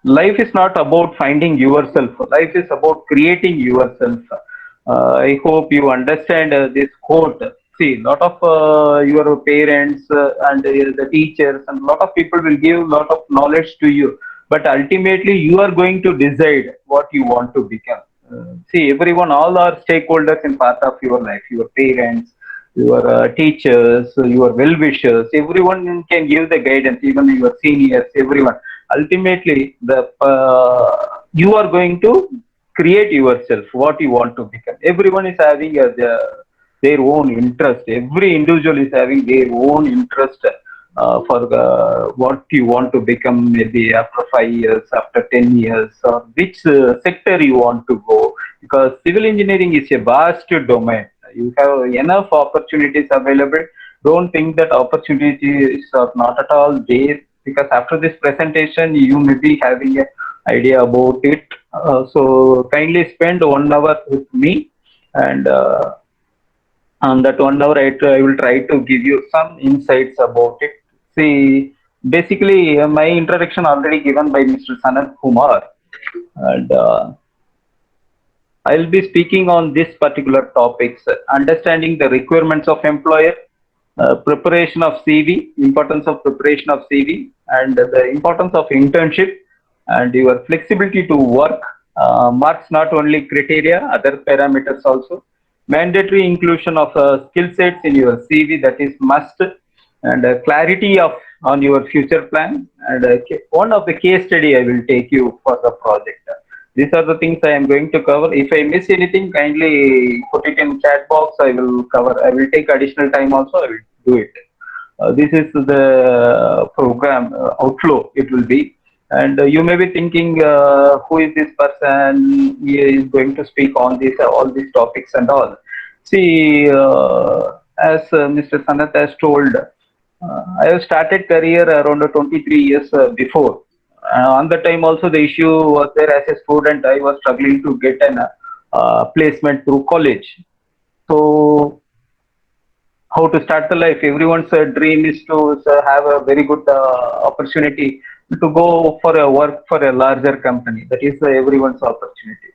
life is not about finding yourself. Life is about creating yourself. I hope you understand this quote. See, lot of your parents and the teachers and lot of people will give lot of knowledge to you, but ultimately you are going to decide what you want to become. See, everyone, all are stakeholders in part of your life. Your parents, your teachers, your well-wishers, everyone can give the guidance, even your seniors, everyone. Ultimately, you are going to create yourself, what you want to become. Everyone is having their own interest. Every individual is having their own interest for what you want to become, maybe after 5 years, after 10 years, or which sector you want to go. Because civil engineering is a vast domain. You have enough opportunities available. Don't think that opportunities are not at all there, because after this presentation you may be having an idea about it. So kindly spend 1 hour with me, and on that 1 hour I will try to give you some insights about it. See, basically my introduction already given by Mr. Sanat Kumar, and I'll be speaking on this particular topics: understanding the requirements of employer, preparation of CV, importance of preparation of CV, and the importance of internship, and your flexibility to work, marks not only criteria, other parameters also, mandatory inclusion of skill sets in your CV, that is must, and clarity of on your future plan, and one of the case study I will take you for the project. These are the things I am going to cover. If I miss anything, kindly put it in chat box. I will cover. I will take additional time also. I will do it. This is the program outflow. It will be, and you may be thinking, who is this person? He is going to speak on this, all these topics and all. See, as Mr. Sanath has told, I have started career around 23 years before. On the time also the issue was there. As a student, I was struggling to get an placement through college. So how to start the life? Everyone's dream is to have a very good opportunity to go for a work for a larger company. That is everyone's opportunity.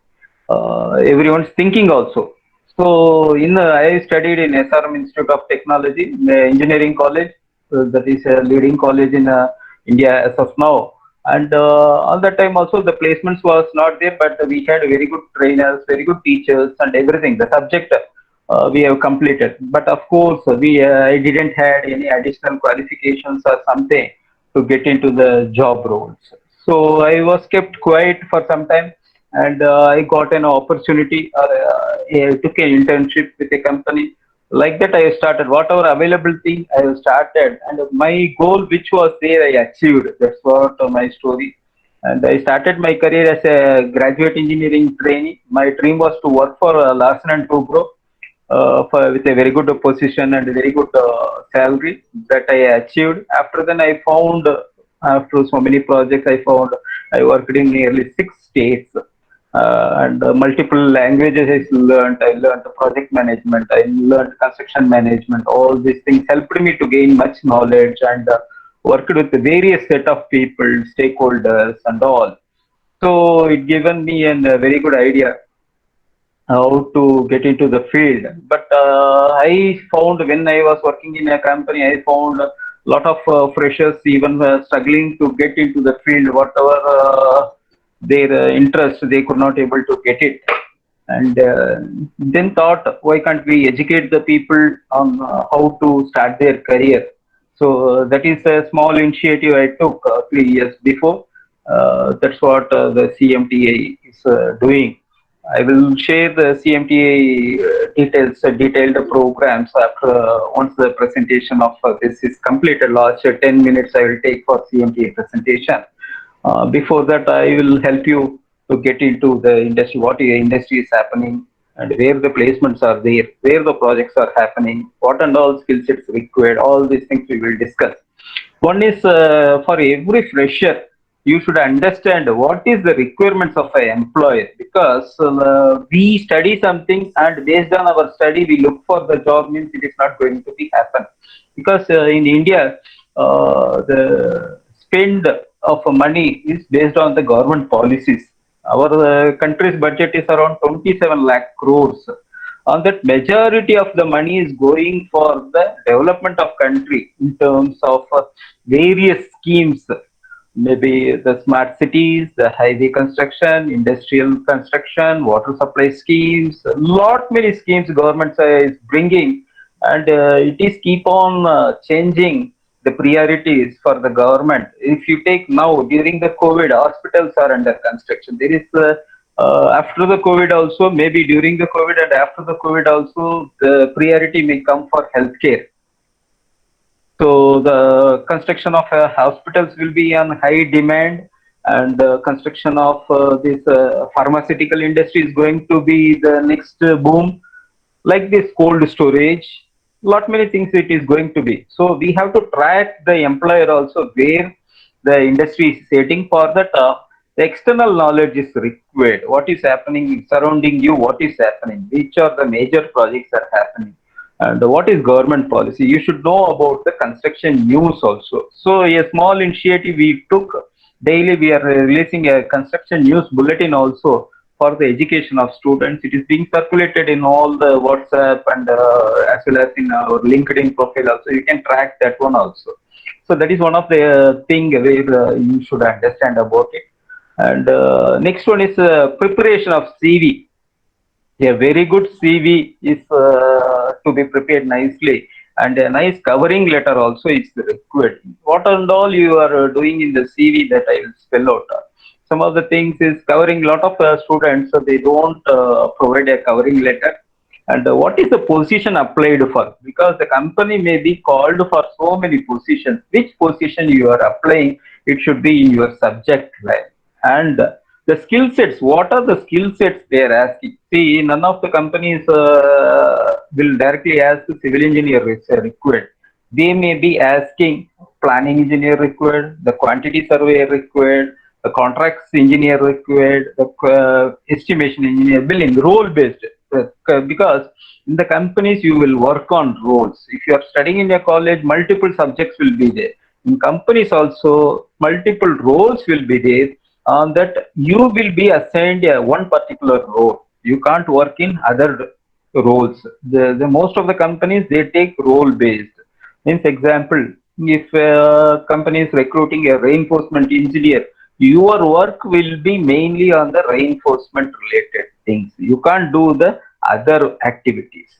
Everyone's thinking also. So in I studied in SRM Institute of Technology, engineering college. That is a leading college in India as of now. And all that time also the placements was not there, but we had very good trainers, very good teachers, and everything. The subject we have completed. But of course, we I didn't had any additional qualifications or something to get into the job roles. So I was kept quiet for some time, and I got an opportunity. I took an internship with a company. Like that, I started whatever available thing I started, and my goal, which was there, I achieved. That's what my story. And I started my career as a graduate engineering trainee. My dream was to work for Larsen and Toubro with a very good position and a very good salary that I achieved. After then, I found after so many projects, I worked in nearly 6 states. And multiple languages I learned. I learned project management. I learned construction management. All these things helped me to gain much knowledge, and worked with various set of people, stakeholders, and all. So it given me a very good idea how to get into the field. But I found when I was working in a company, I found a lot of freshers even struggling to get into the field, whatever their interest, they could not able to get it. And then thought, why can't we educate the people on how to start their career? So that is a small initiative I took 3 years before. That's what the CMTA is doing. I will share the CMTA details, detailed programs after once the presentation of this is completed. Last 10 minutes I will take for CMTA presentation. Before that, I will help you to get into the industry, what the industry is happening, and where the placements are there, where the projects are happening, what and all skill sets required. All these things we will discuss. One is for every fresher, you should understand what is the requirements of an employer, because we study something and based on our study we look for the job, means it is not going to be happen. Because in India, the spend of money is based on the government policies. Our country's budget is around 27 lakh crores. On that, majority of the money is going for the development of country in terms of various schemes, maybe the smart cities, the highway construction, industrial construction, water supply schemes, lot many schemes government is bringing, and it is keep on changing the priorities for the government. If you take now during the COVID, hospitals are under construction. There is after the COVID also, maybe during the COVID and after the COVID also, the priority may come for healthcare. So the construction of hospitals will be on high demand, and construction of this pharmaceutical industry is going to be the next boom, like this cold storage. Lot many things it is going to be. So we have to track the employer also where the industry is setting. For that. The external knowledge is required. What is happening surrounding you? What is happening? Which are the major projects are happening? And what is government policy? You should know about the construction news also. So a small initiative we took. Daily we are releasing a construction news bulletin also for the education of students. It is being circulated in all the WhatsApp and as well as in our LinkedIn profile also. You can track that one also. So that is one of the thing where you should understand about it. And next one is preparation of CV. A very good CV is to be prepared nicely, and a nice covering letter also is required. What and all you are doing in the CV that I will spell out. Some of the things is covering. Lot of students they don't provide a covering letter. And what is the position applied for? Because the company may be called for so many positions. Which position you are applying? It should be in your subject line. And the skill sets, what are the skill sets they are asking? See, none of the companies will directly ask the civil engineer is required. They may be asking planning engineer required, the quantity surveyor required, the contracts engineer required, the estimation engineer, billing, role based. Because in the companies you will work on roles. If you are studying in a college, multiple subjects will be there. In companies also, multiple roles will be there, on that you will be assigned one particular role. You can't work in other roles. The most of the companies they take role based. Means example, if a company is recruiting a reinforcement engineer, your work will be mainly on the reinforcement related things. You can't do the other activities.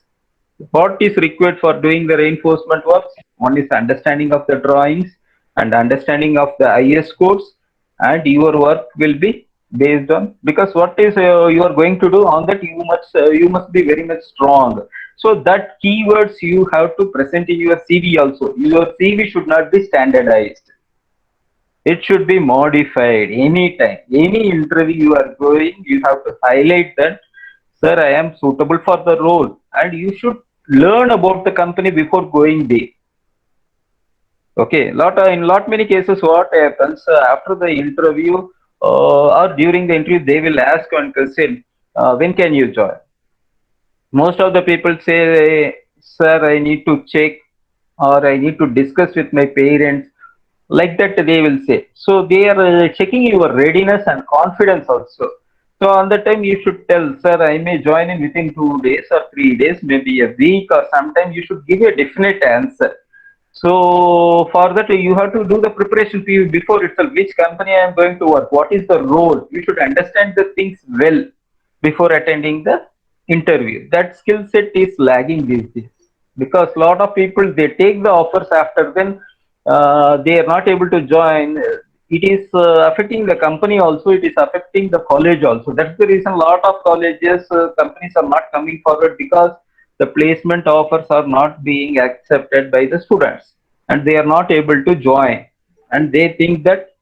What is required for doing the reinforcement works? One is understanding of the drawings and understanding of the IS codes, and your work will be based on, because what is you are going to do on that, you must be very much strong. So that keywords you have to present in your CV also. Your CV should not be standardized. It should be modified anytime. Any interview you are going, you have to highlight that, sir, I am suitable for the role, and you should learn about the company before going there. Okay, in lot many cases, what happens after the interview or during the interview, they will ask one question: when can you join? Most of the people say, sir, I need to check, or I need to discuss with my parents. Like that, they will say. So they are checking your readiness and confidence also. So on the time, you should tell, sir, I may join in within 2 days or 3 days, maybe a week, or sometime you should give a definite answer. So for that, you have to do the preparation before itself. Which company I am going to work? What is the role? You should understand the things well before attending the interview. That skill set is lagging these days, because a lot of people they take the offers, after then they are not able to join. It is affecting the company also. It is affecting the college also. That's the reason a lot of colleges companies are not coming forward, because the placement offers are not being accepted by the students, and they are not able to join, and they think that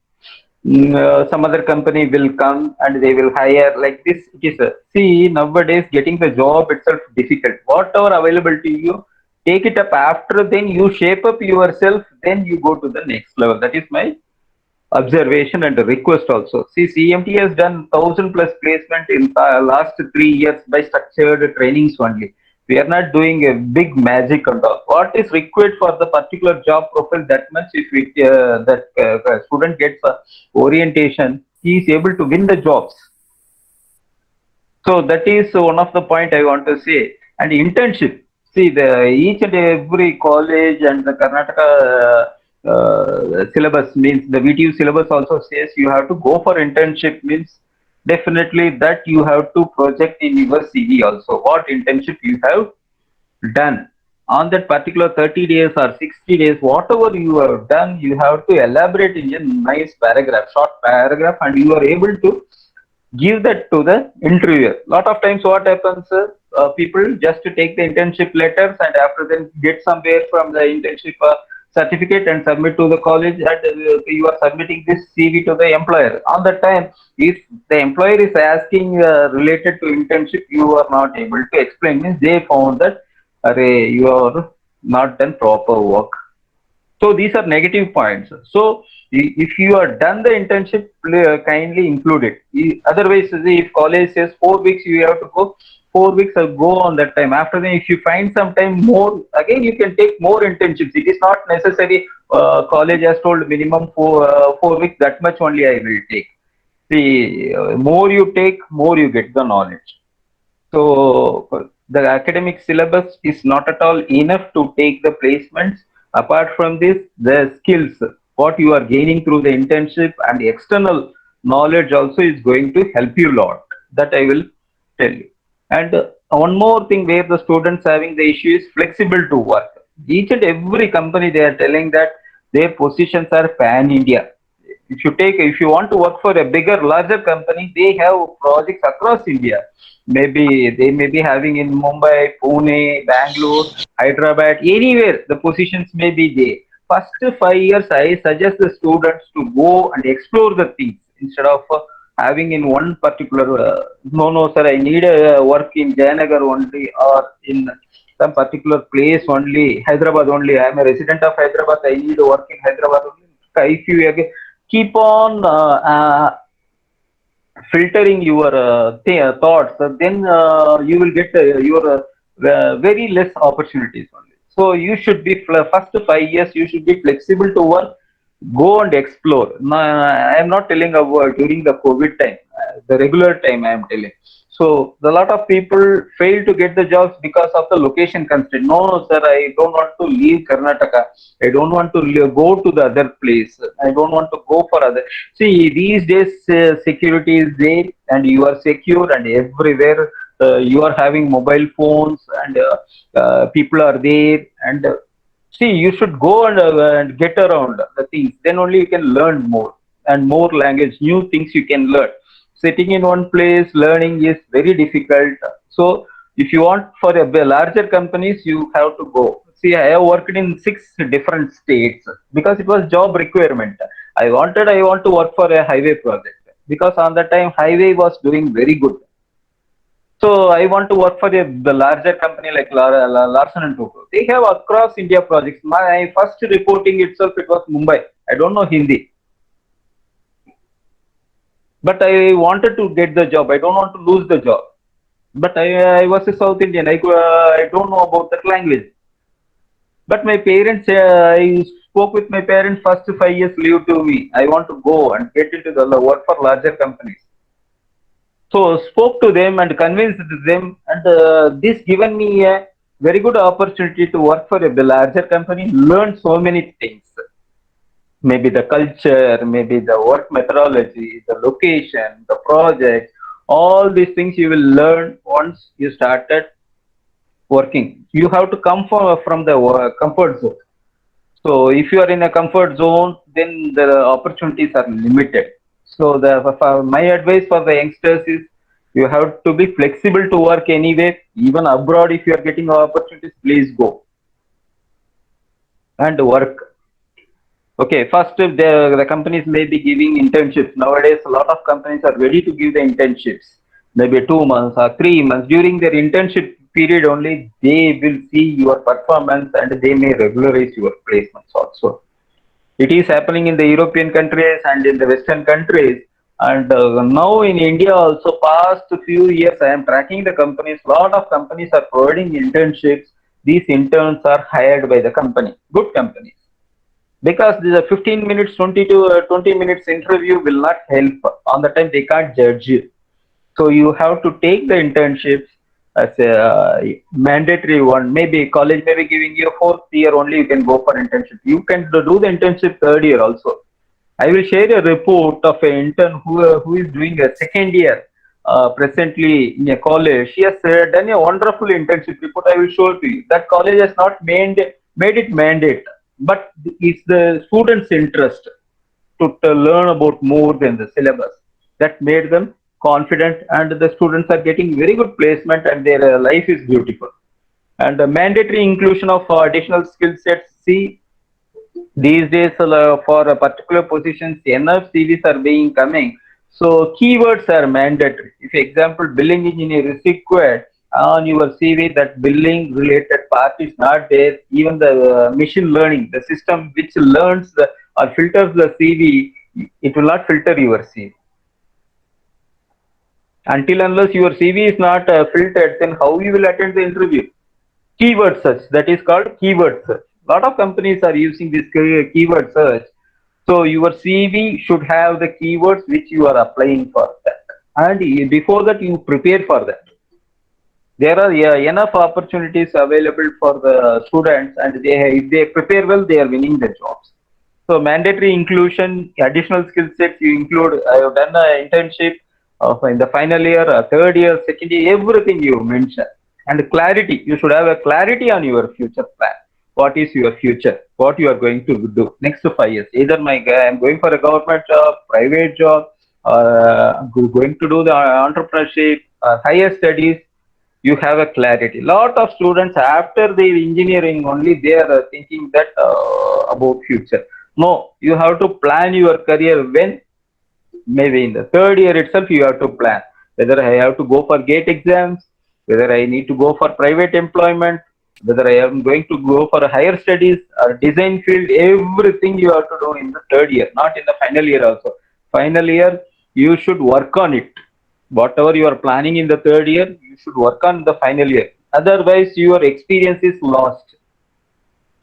some other company will come and they will hire. Like this it is see, nowadays getting the job itself difficult. Whatever available to you, take it up. After then you shape up yourself, then you go to the next level. That is my observation and request also. See, CMT has done 1,000 plus placement in last 3 years by structured trainings only. We are not doing a big magic and all. What is required for the particular job profile, that much if that student gets orientation, he is able to win the jobs. So that is one of the point I want to say. And internship. See, the each and every college and the Karnataka syllabus means the VTU syllabus also says you have to go for internship, means definitely that you have to project in your CV also what internship you have done on that particular 30 days or 60 days, whatever you have done, you have to elaborate in a nice paragraph, short paragraph, and you are able to give that to the interviewer. Lot of times what happens, people just to take the internship letters and after then get somewhere from the internship certificate and submit to the college, and you are submitting this CV to the employer. On that time, if the employer is asking related to internship, you are not able to explain, means they found that array, you are not done proper work. So these are negative points. So if you are done the internship, kindly include it. Otherwise, see, if college says 4 weeks, you have to go 4 weeks. Go on that time. After that, if you find some time more, again you can take more internships. It is not necessary. College has told minimum 4 weeks. That much only I will take. See, more you take, more you get the knowledge. So the academic syllabus is not at all enough to take the placements. Apart from this, the skills, what you are gaining through the internship and the external knowledge also is going to help you a lot. That I will tell you. And one more thing where the students having the issue is flexible to work. Each and every company they are telling that their positions are pan India. If you want to work for a bigger, larger company, they have projects across India. Maybe they may be having in Mumbai, Pune, Bangalore, Hyderabad, anywhere the positions may be there. First 5 years, I suggest the students to go and explore the things instead of having in one particular. No, no, sir, I need a work in Jayanagar only or in some particular place only, Hyderabad only. I am a resident of Hyderabad. I need to work in Hyderabad only. If you keep on filtering your thoughts, then you will get your very less opportunities only. So you should be first 5 years. You should be flexible to work. Go and explore. No, I am not telling about during the COVID time, the regular time I am telling. So the lot of people fail to get the jobs because of the location constraint. No, no, sir, I don't want to leave Karnataka. I don't want to go to the other place. I don't want to go for other. See, these days security is there and you are secure, and everywhere you are having mobile phones and people are there, and see, you should go and get around the things. Then only you can learn more and more language, new things you can learn. Sitting in one place, learning is very difficult. So, if you want for a larger companies, you have to go. See, I have worked in 6 different states because it was job requirement. I want to work for a highway project because on that time highway was doing very good. So I want to work for the larger company like Larsen and Toubro. They have across India projects. My first reporting itself, it was Mumbai. I don't know Hindi, but I wanted to get the job. I don't want to lose the job. But I was a South Indian. I don't know about that language. But my parents, I spoke with my parents. First 5 years, leave to me. I want to go and get into the work for larger companies. So spoke to them and convinced them, and this given me a very good opportunity to work for a larger company, learn so many things. Maybe the culture, maybe the work methodology, the location, the project, all these things you will learn once you started working. You have to come from the comfort zone. So if you are in a comfort zone, then the opportunities are limited. So my advice for the youngsters is you have to be flexible to work anywhere, even abroad. If you are getting opportunities, please go and work. Okay, first the companies may be giving internships. Nowadays, a lot of companies are ready to give the internships. Maybe 2 months or 3 months. During their internship period only, they will see your performance and they may regularize your placements also. It is happening in the European countries and in the Western countries. And now in India also, past few years, I am tracking the companies. Lot of companies are providing internships. These interns are hired by the company, good companies, because the 15 minutes, 20 to 20 minutes interview will not help. On the time they can't judge you. So you have to take the internships as a mandatory one. Maybe college may be giving you a fourth year only. You can go for internship. You can do the internship third year also. I will share a report of an intern who is doing a second year presently in a college. She has done a wonderful internship report. I will show it to you. That college has not made it mandate, but it's the students' interest to learn about more than the syllabus. That made them confident, and the students are getting very good placement, and their life is beautiful. And the mandatory inclusion of additional skill sets. See, these days for a particular positions, enough CVs are being coming. So keywords are mandatory. If example billing engineer is required on your CV, that billing related part is not there. Even the machine learning, the system which learns or filters the CV, it will not filter your CV until unless your CV is not filtered. Then how you will attend the interview? Keyword search, that is called keyword search. A lot of companies are using this keyword search. So your CV should have the keywords which you are applying for that, and before that you prepare for that. There are, yeah, enough opportunities available for the students, and if they prepare well, they are winning the jobs. So mandatory inclusion, additional skill sets you include. I have done an internship in the final year, third year, second year, everything you mentioned. And clarity, you should have a clarity on your future plan. What is your future? What you are going to do next 5 years? Either I'm going for a government job, private job, or going to do the entrepreneurship, higher studies. You have a clarity. Lot of students after the engineering only they are thinking that about future. No, you have to plan your career when maybe in the third year itself you have to plan whether I have to go for gate exams, whether I need to go for private employment, whether I am going to go for higher studies or design field. Everything you have to do in the third year, not in the final year also. Final year you should work on it. Whatever you are planning in the third year, you should work on the final year. Otherwise your experience is lost.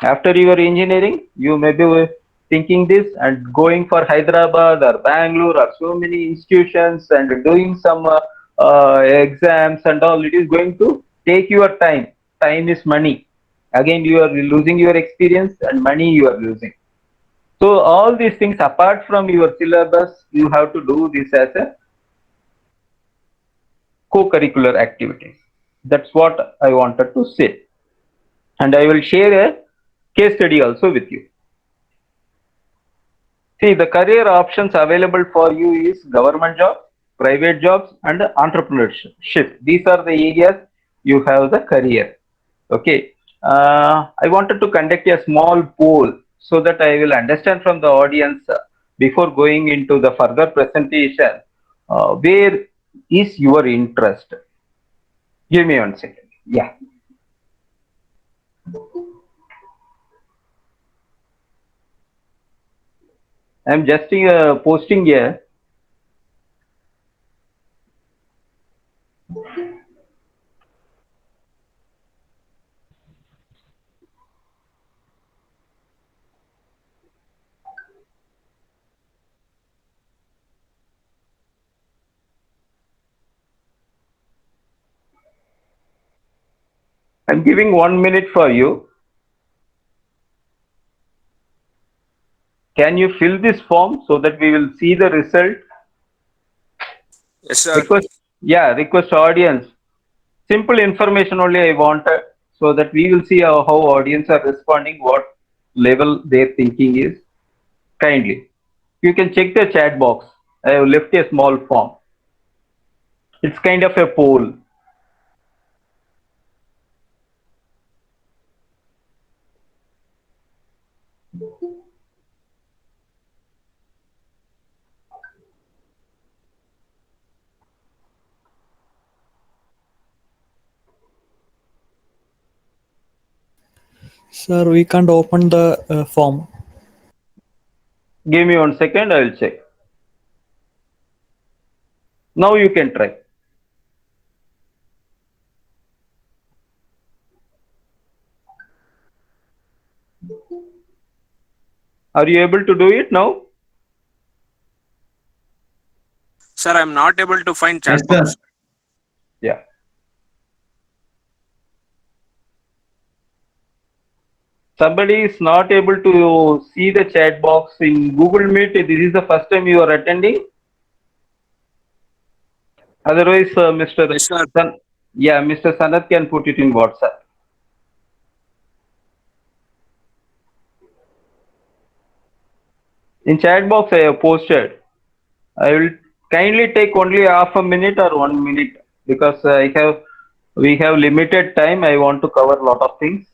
After your engineering, you may be thinking this and going for Hyderabad or Bangalore or so many institutions and doing some exams and all. It is going to take your time. Time is money. Again, you are losing your experience and money you are losing. So all these things apart from your syllabus, you have to do this as a co-curricular activities. That's what I wanted to say. And I will share a case study also with you. See, the career options available for you is government jobs, private jobs, and entrepreneurship. These are the areas you have the career. Okay. I wanted to conduct a small poll so that I will understand from the audience before going into the further presentation. Where is your interest? Give me 1 second. Yeah. I'm just posting here. I'm giving 1 minute for you. Can you fill this form so that we will see the result? Yes, sir. Request, yeah, request audience. Simple information only I wanted so that we will see how audience are responding, what level their thinking is. Kindly. You can check the chat box. I have left a small form. It's kind of a poll. Sir, we can't open the form. Give me 1 second, I will check. Now you can try. Are you able to do it now? Sir, I'm not able to find Yes, chat sir. box. Yeah. Somebody is not able to see the chat box in Google Meet. This is the first time you are attending. Otherwise, Mr. Yes, sir. Mr. Sanat can put it in WhatsApp. In chat box, I have posted. I will kindly take only half a minute or 1 minute because we have limited time. I want to cover a lot of things.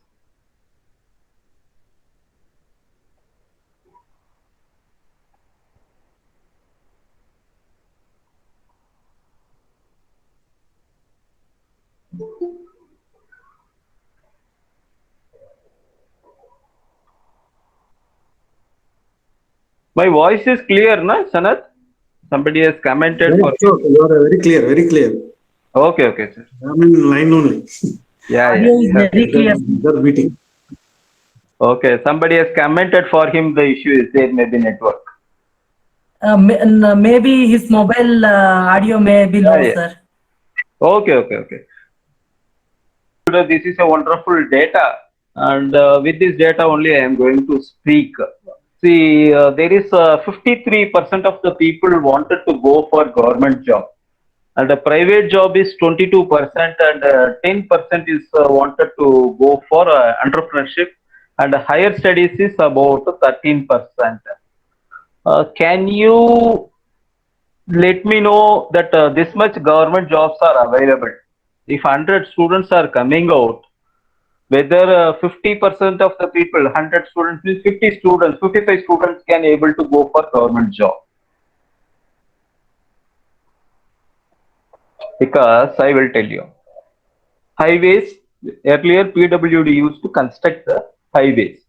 My voice is clear, na, Sanat? Somebody has commented Very for sure. you. You are very clear, very clear. Okay, sir. I'm in line only. Yeah. Audio is very clear. That meeting. Okay, somebody has commented for him. The issue is there, maybe network. Maybe his mobile audio may be low, Yeah. sir. Okay. This is a wonderful data, and with this data only I am going to speak. See, there is 53% of the people wanted to go for government job, and the private job is 22%, and 10% is wanted to go for entrepreneurship, and higher studies is about 13%. Can you let me know that this much government jobs are available? If 100 students are coming out, whether 50% of the people, 100 students means 50 students, 55 students can able to go for government job. Because I will tell you, highways, earlier PWD used to construct the highways,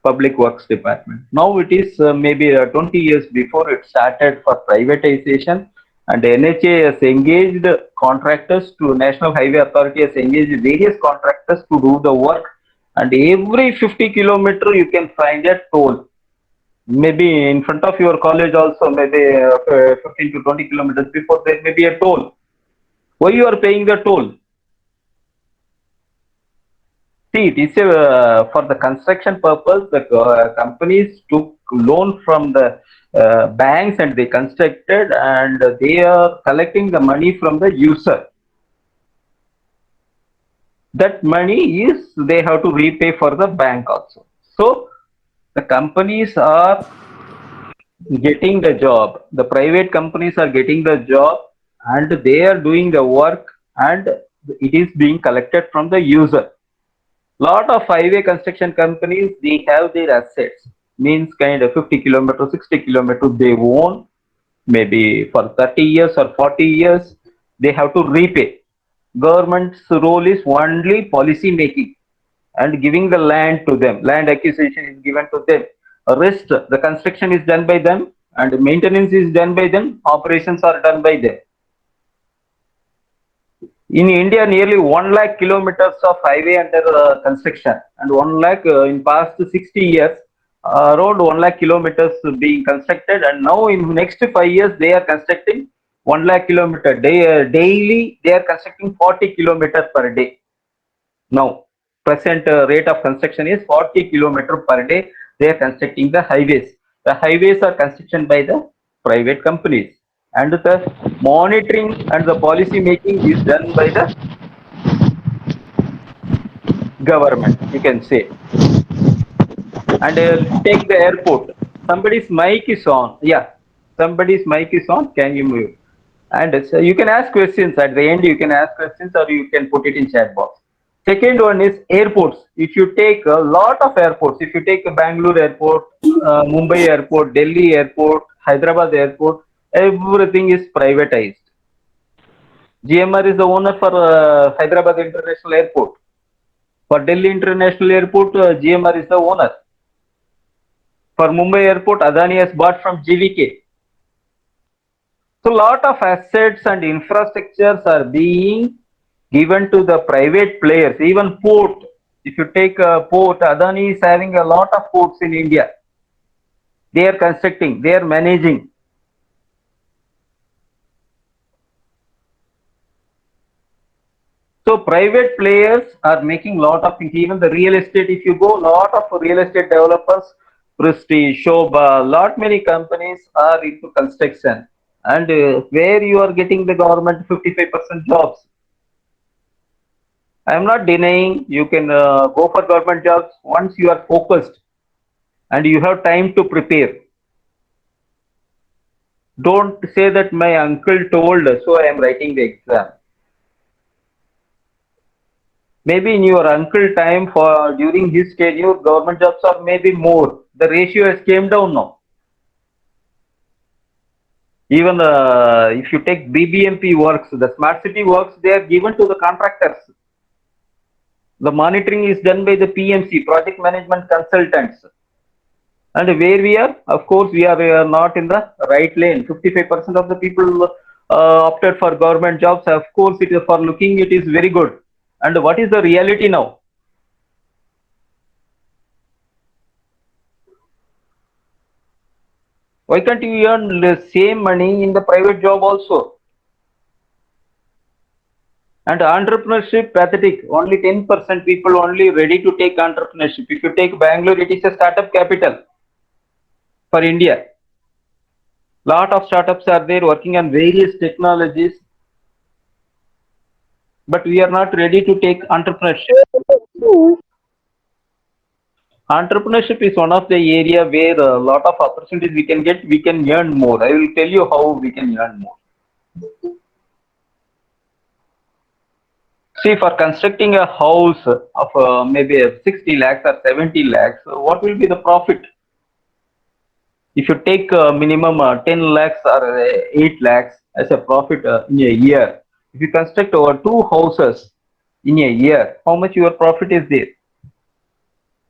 public works department. Now it is maybe 20 years before it started for privatization, and NHA has engaged contractors to National Highway Authority has engaged various contractors to do the work, and every 50 kilometer you can find a toll. Maybe in front of your college also, maybe 15 to 20 kilometers before there may be a toll. Why you are paying the toll? See, it is for the construction purpose. The companies took loan from the banks and they constructed, and they are collecting the money from the user. That money is they have to repay for the bank also. So the companies are getting the job. The private companies are getting the job, and they are doing the work, and it is being collected from the user. Lot of highway construction companies, they have their assets, means kind of 50 kilometers, 60 kilometers they own, maybe for 30 years or 40 years, they have to repay. Government's role is only policy making and giving the land to them. Land acquisition is given to them. Rest, the construction is done by them, and maintenance is done by them, operations are done by them. In India, nearly 1 lakh kilometers of highway under construction, and 1 lakh in past 60 years, around 1 lakh kilometers being constructed, and now in next 5 years they are constructing 1 lakh kilometer. Daily they are constructing 40 kilometers per day. Now, present rate of construction is 40 kilometers per day. They are constructing the highways. The highways are constructed by the private companies, and the monitoring and the policy making is done by the government, you can say. And take the airport. Somebody's mic is on. Yeah, somebody's mic is on. Can you move? And so you can ask questions at the end. You can ask questions, or you can put it in chat box. Second one is airports. If you take a lot of airports, if you take Bangalore airport, Mumbai airport, Delhi airport, Hyderabad airport, everything is privatized. GMR is the owner for Hyderabad International Airport. For Delhi International Airport, GMR is the owner. For Mumbai Airport, Adani has bought from GVK. So lot of assets and infrastructures are being given to the private players, even port. If you take a port, Adani is having a lot of ports in India. They are constructing, they are managing. So private players are making lot of things. Even the real estate, if you go, lot of real estate developers, Prestige, Shobha, lot many companies are into construction. And where you are getting the government 55% jobs. I am not denying you can go for government jobs once you are focused and you have time to prepare. Don't say that my uncle told, so I am writing the exam. Maybe in your uncle time for during his tenure, government jobs are maybe more. The ratio has came down now. Even if you take BBMP works, the smart city works, they are given to the contractors. The monitoring is done by the PMC, project management consultants. And where we are, of course, we are not in the right lane. 55% of the people opted for government jobs. Of course, it is for looking, it is very good. And what is the reality now? Why can't you earn the same money in the private job also? And entrepreneurship, pathetic. Only 10% people only ready to take entrepreneurship. If you take Bangalore, it is a startup capital for India. Lot of startups are there working on various technologies, but we are not ready to take entrepreneurship. Entrepreneurship is one of the area where a lot of opportunities we can get, we can earn more. I will tell you how we can earn more. See, for constructing a house of maybe 60 lakhs or 70 lakhs, what will be the profit? If you take minimum 10 lakhs or 8 lakhs as a profit in a year, if you construct over 2 houses in a year, how much your profit is there?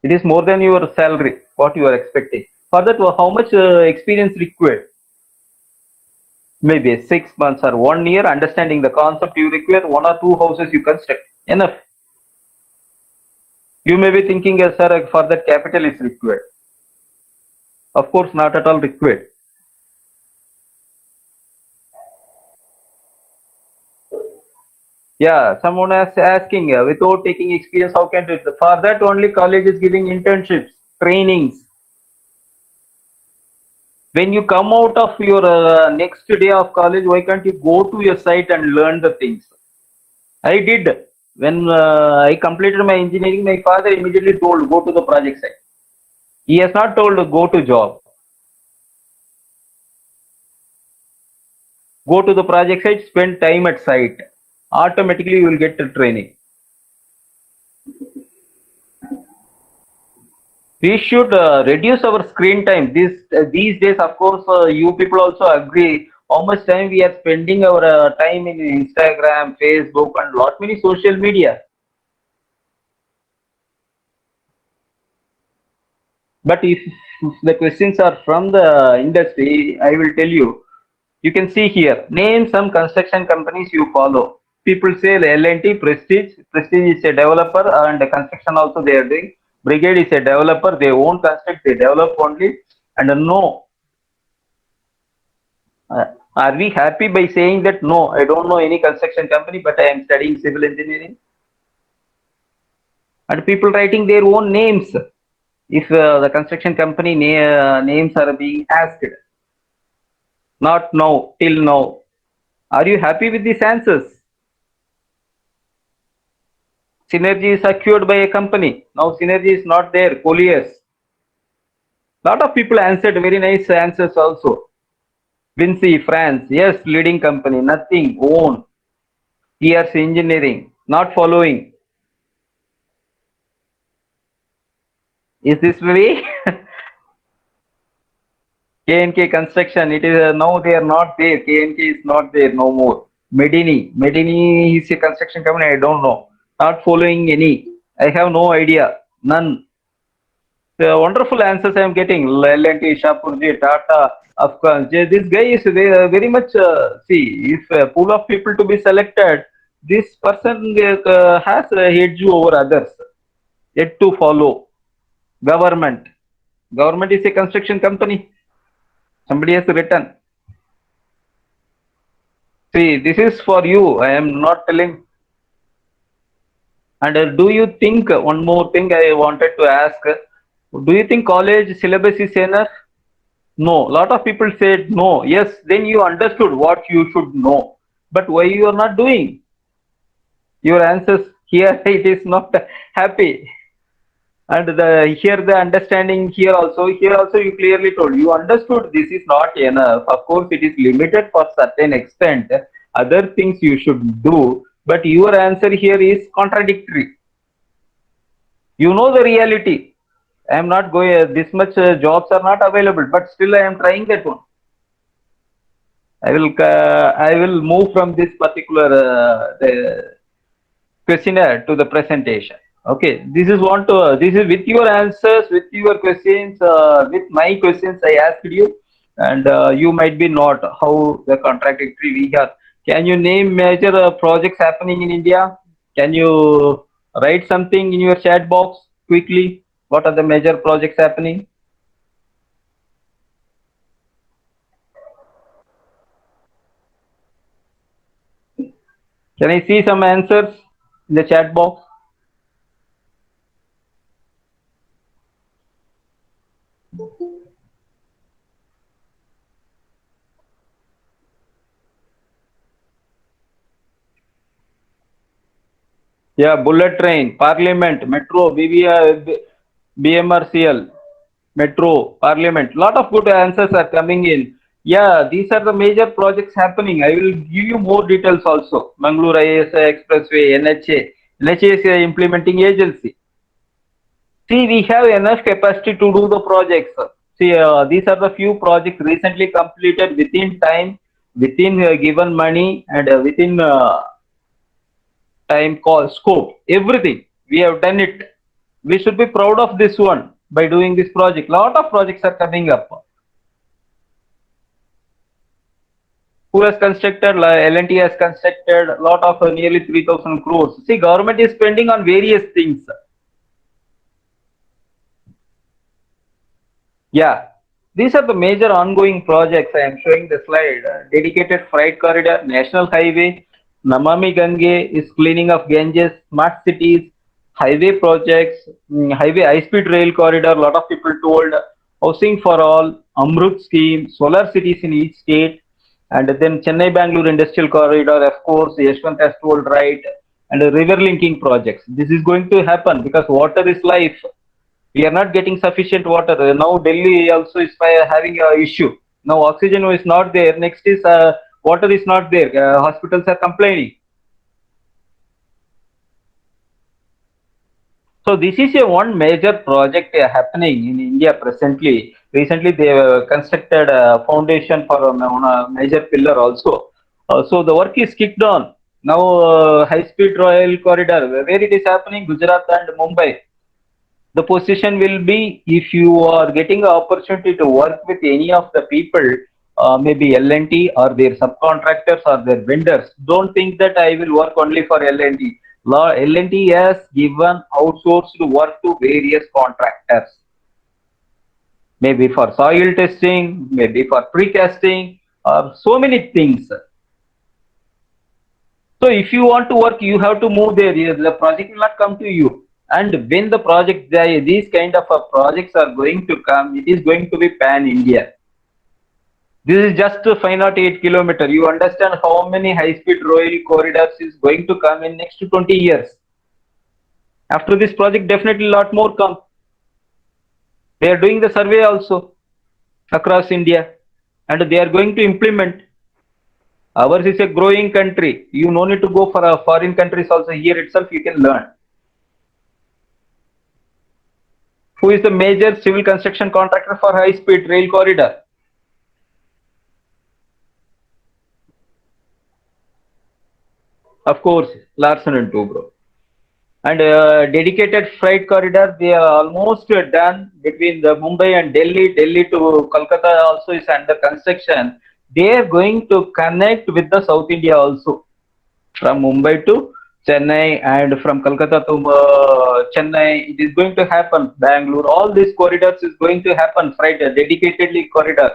It is more than your salary, what you are expecting. For that, how much experience required? Maybe 6 months or 1 year, understanding the concept, you require 1 or 2 houses you construct. Enough. You may be thinking, sir, for that capital is required. Of course, not at all required. Yeah, someone is asking, without taking experience, how can it? For that, only college is giving internships, trainings. When you come out of your next day of college, why can't you go to your site and learn the things? I did. When I completed my engineering, my father immediately told, go to the project site. He has not told, go to job. Go to the project site, spend time at site. Automatically, you will get the training. We should reduce our screen time. These days, of course, you people also agree how much time we are spending our time in Instagram, Facebook, and lot many social media. But if the questions are from the industry, I will tell you. You can see here, name some construction companies you follow. People say L&T, Prestige. Prestige is a developer and construction also they are doing. Brigade is a developer. They won't construct, they develop only. And no. Are we happy by saying that? No, I don't know any construction company, but I am studying civil engineering. And people writing their own names. If the construction company names are being asked. Not now, till now. Are you happy with these answers? Synergy is acquired by a company. Now synergy is not there. Colliers. Lot of people answered very nice answers also. Vinci, France. Yes, leading company. Nothing. Own. TRC Engineering. Not following. Is this way? K&K Construction. It is now they are not there. K&K is not there no more. Medini. Medini is a construction company. I don't know. Not following any. I have no idea. None. The wonderful answers I am getting. L&T, Shapurji, Tata, of course. This guy is very much, see, if a pool of people to be selected, this person has a edge over others, yet to follow. Government. Government is a construction company. Somebody has written. See, this is for you. I am not telling. And do you think, one more thing I wanted to ask, do you think college syllabus is enough? No. Lot of people said no. Yes, then you understood what you should know. But why you are not doing? Your answers here, it is not happy. And here the understanding here also you clearly told, you understood this is not enough. Of course, it is limited for certain extent. Other things you should do, but your answer here is contradictory. You know the reality. I am not going, this much jobs are not available, but still I am trying that one. I will move from this particular the questionnaire to the presentation. Okay, this is this is with your answers, with your questions, with my questions I asked you, and you might be not how the contradictory we have. Can you name major projects happening in India? Can you write something in your chat box quickly? What are the major projects happening? Can I see some answers in the chat box? Yeah, bullet train, parliament, metro, BMRCL, metro, parliament. Lot of good answers are coming in. Yeah, these are the major projects happening. I will give you more details also. Mangalore ISI Expressway, NHA. NHA is a implementing agency. See, we have enough capacity to do the projects. See, these are the few projects recently completed within time, within given money, and within time call scope, everything we have done it. We should be proud of this one by doing this project. Lot of projects are coming up. Who has constructed? L&T has constructed a lot of nearly 3,000 crores. See, government is spending on various things. Yeah, these are the major ongoing projects. I am showing the slide. Dedicated freight corridor, national highway, Namami Gange is cleaning of Ganges, smart cities, highway projects, highway high-speed rail corridor. A lot of people told housing for all, Amrut scheme, solar cities in each state, and then Chennai Bangalore industrial corridor. Of course, Yashwant has told right, and river linking projects. This is going to happen because water is life. We are not getting sufficient water. Now Delhi also is having a issue. Now oxygen is not there. Next is water is not there. Hospitals are complaining. So this is a one major project happening in India presently. Recently they constructed a foundation for a major pillar also. So the work is kicked on. Now high-speed rail corridor, where it is happening, Gujarat and Mumbai. The position will be, if you are getting an opportunity to work with any of the people, maybe L&T or their subcontractors or their vendors, don't think that I will work only for L&T. L&T has given outsourced work to various contractors, maybe for soil testing, maybe for precasting, or so many things. So if you want to work, you have to move there. The project will not come to you. And when the project, these kind of projects are going to come, it is going to be pan-India. This is just 508 kilometer. You understand how many high-speed rail corridors is going to come in next 20 years. After this project, definitely a lot more come. They are doing the survey also across India, and they are going to implement. Ours is a growing country. You no need to go for foreign countries also. Here itself you can learn. Who is the major civil construction contractor for high-speed rail corridor? Of course, Larsen and Toubro. And dedicated freight corridor, they are almost done between the Mumbai and Delhi. Delhi to Kolkata also is under construction. They are going to connect with the South India also, from Mumbai to Chennai and from Kolkata to Chennai. It is going to happen. Bangalore, all these corridors is going to happen. Freight, dedicatedly corridor.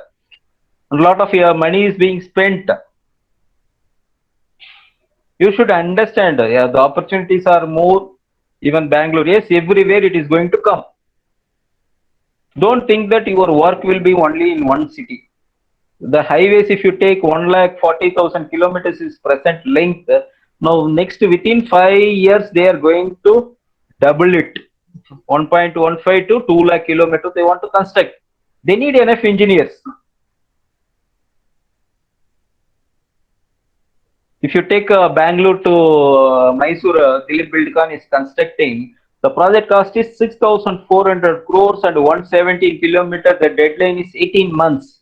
A lot of your money is being spent. You should understand, yeah, the opportunities are more. Even Bangalore, yes, everywhere it is going to come. Don't think that your work will be only in one city. The highways, if you take 1,40,000 kilometers is present length. Now, next within 5 years, they are going to double it. 1.15 to 2 lakh kilometers they want to construct. They need enough engineers. If you take Bangalore to Mysore, Dilip Buildcon is constructing. The project cost is 6,400 crores and 117 kilometers. The deadline is 18 months.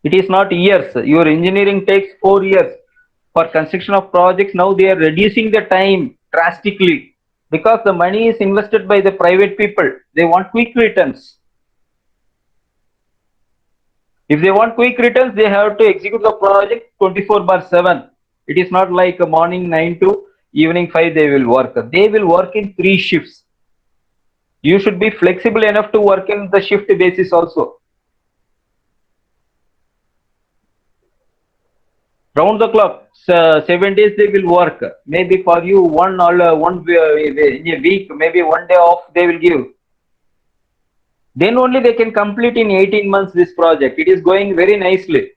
It is not years. Your engineering takes 4 years for construction of projects. Now they are reducing the time drastically because the money is invested by the private people. They want quick returns. If they want quick returns, they have to execute the project 24/7. It is not like morning 9 to evening 5 they will work. They will work in 3 shifts. You should be flexible enough to work in the shift basis also. Round the clock, 7 days they will work. Maybe for you one in a week, maybe 1 day off they will give. Then only they can complete in 18 months this project. It is going very nicely.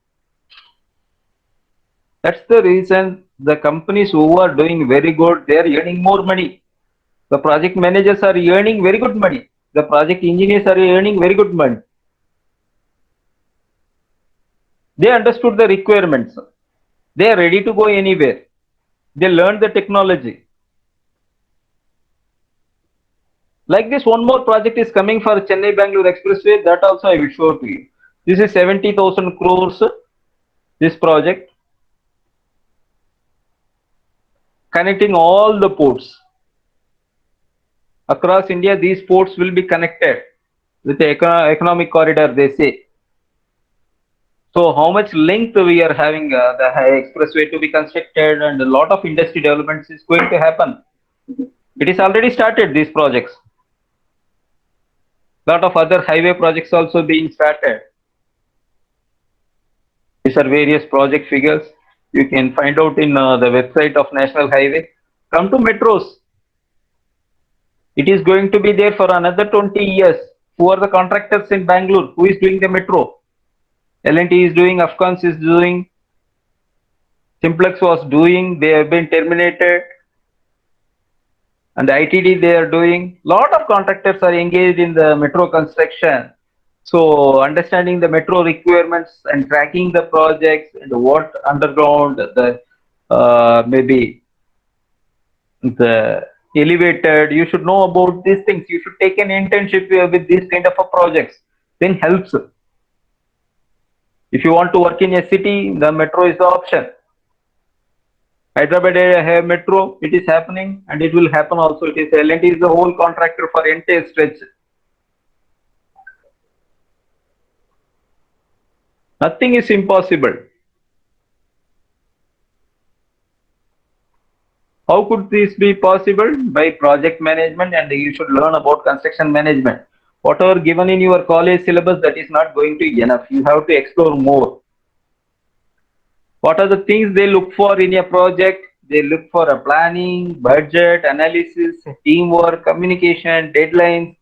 That's the reason the companies who are doing very good, they are earning more money. The project managers are earning very good money. The project engineers are earning very good money. They understood the requirements. They are ready to go anywhere. They learned the technology. Like this, one more project is coming for Chennai-Bangalore Expressway. That also I will show to you. This is 70,000 crores. This project connecting all the ports across India. These ports will be connected with the economic corridor, they say. So how much length we are having the expressway to be constructed, and a lot of industry developments is going to happen. It is already started, these projects. Lot of other highway projects also being started. These are various project figures. You can find out in the website of National Highway. Come to metros. It is going to be there for another 20 years. Who are the contractors in Bangalore? Who is doing the metro? L&T is doing, Afcons is doing, Simplex was doing, they have been terminated. And ITD they are doing. Lot of contractors are engaged in the metro construction. So understanding the metro requirements and tracking the projects and what underground, the maybe the elevated, you should know about these things. You should take an internship with these kind of projects. Then helps. If you want to work in a city, the metro is the option. Hyderabad have metro, it is happening and it will happen also. It is L&T is the whole contractor for entire stretch. Nothing is impossible. How could this be possible? By project management, and you should learn about construction management. Whatever given in your college syllabus, that is not going to be enough. You have to explore more. What are the things they look for in a project? They look for a planning, budget, analysis, teamwork, communication, deadlines,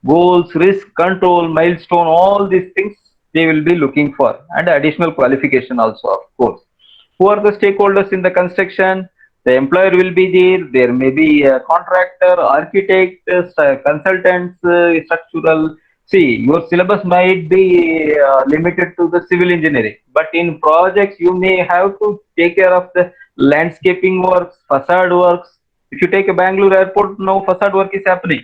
goals, risk control, milestone, all these things they will be looking for, and additional qualification also, of course. Who are the stakeholders in the construction? The employer will be there. There may be a contractor, architect, consultants, structural. See, your syllabus might be limited to the civil engineering, but in projects you may have to take care of the landscaping works, facade works. If you take a Bangalore airport, now facade work is happening.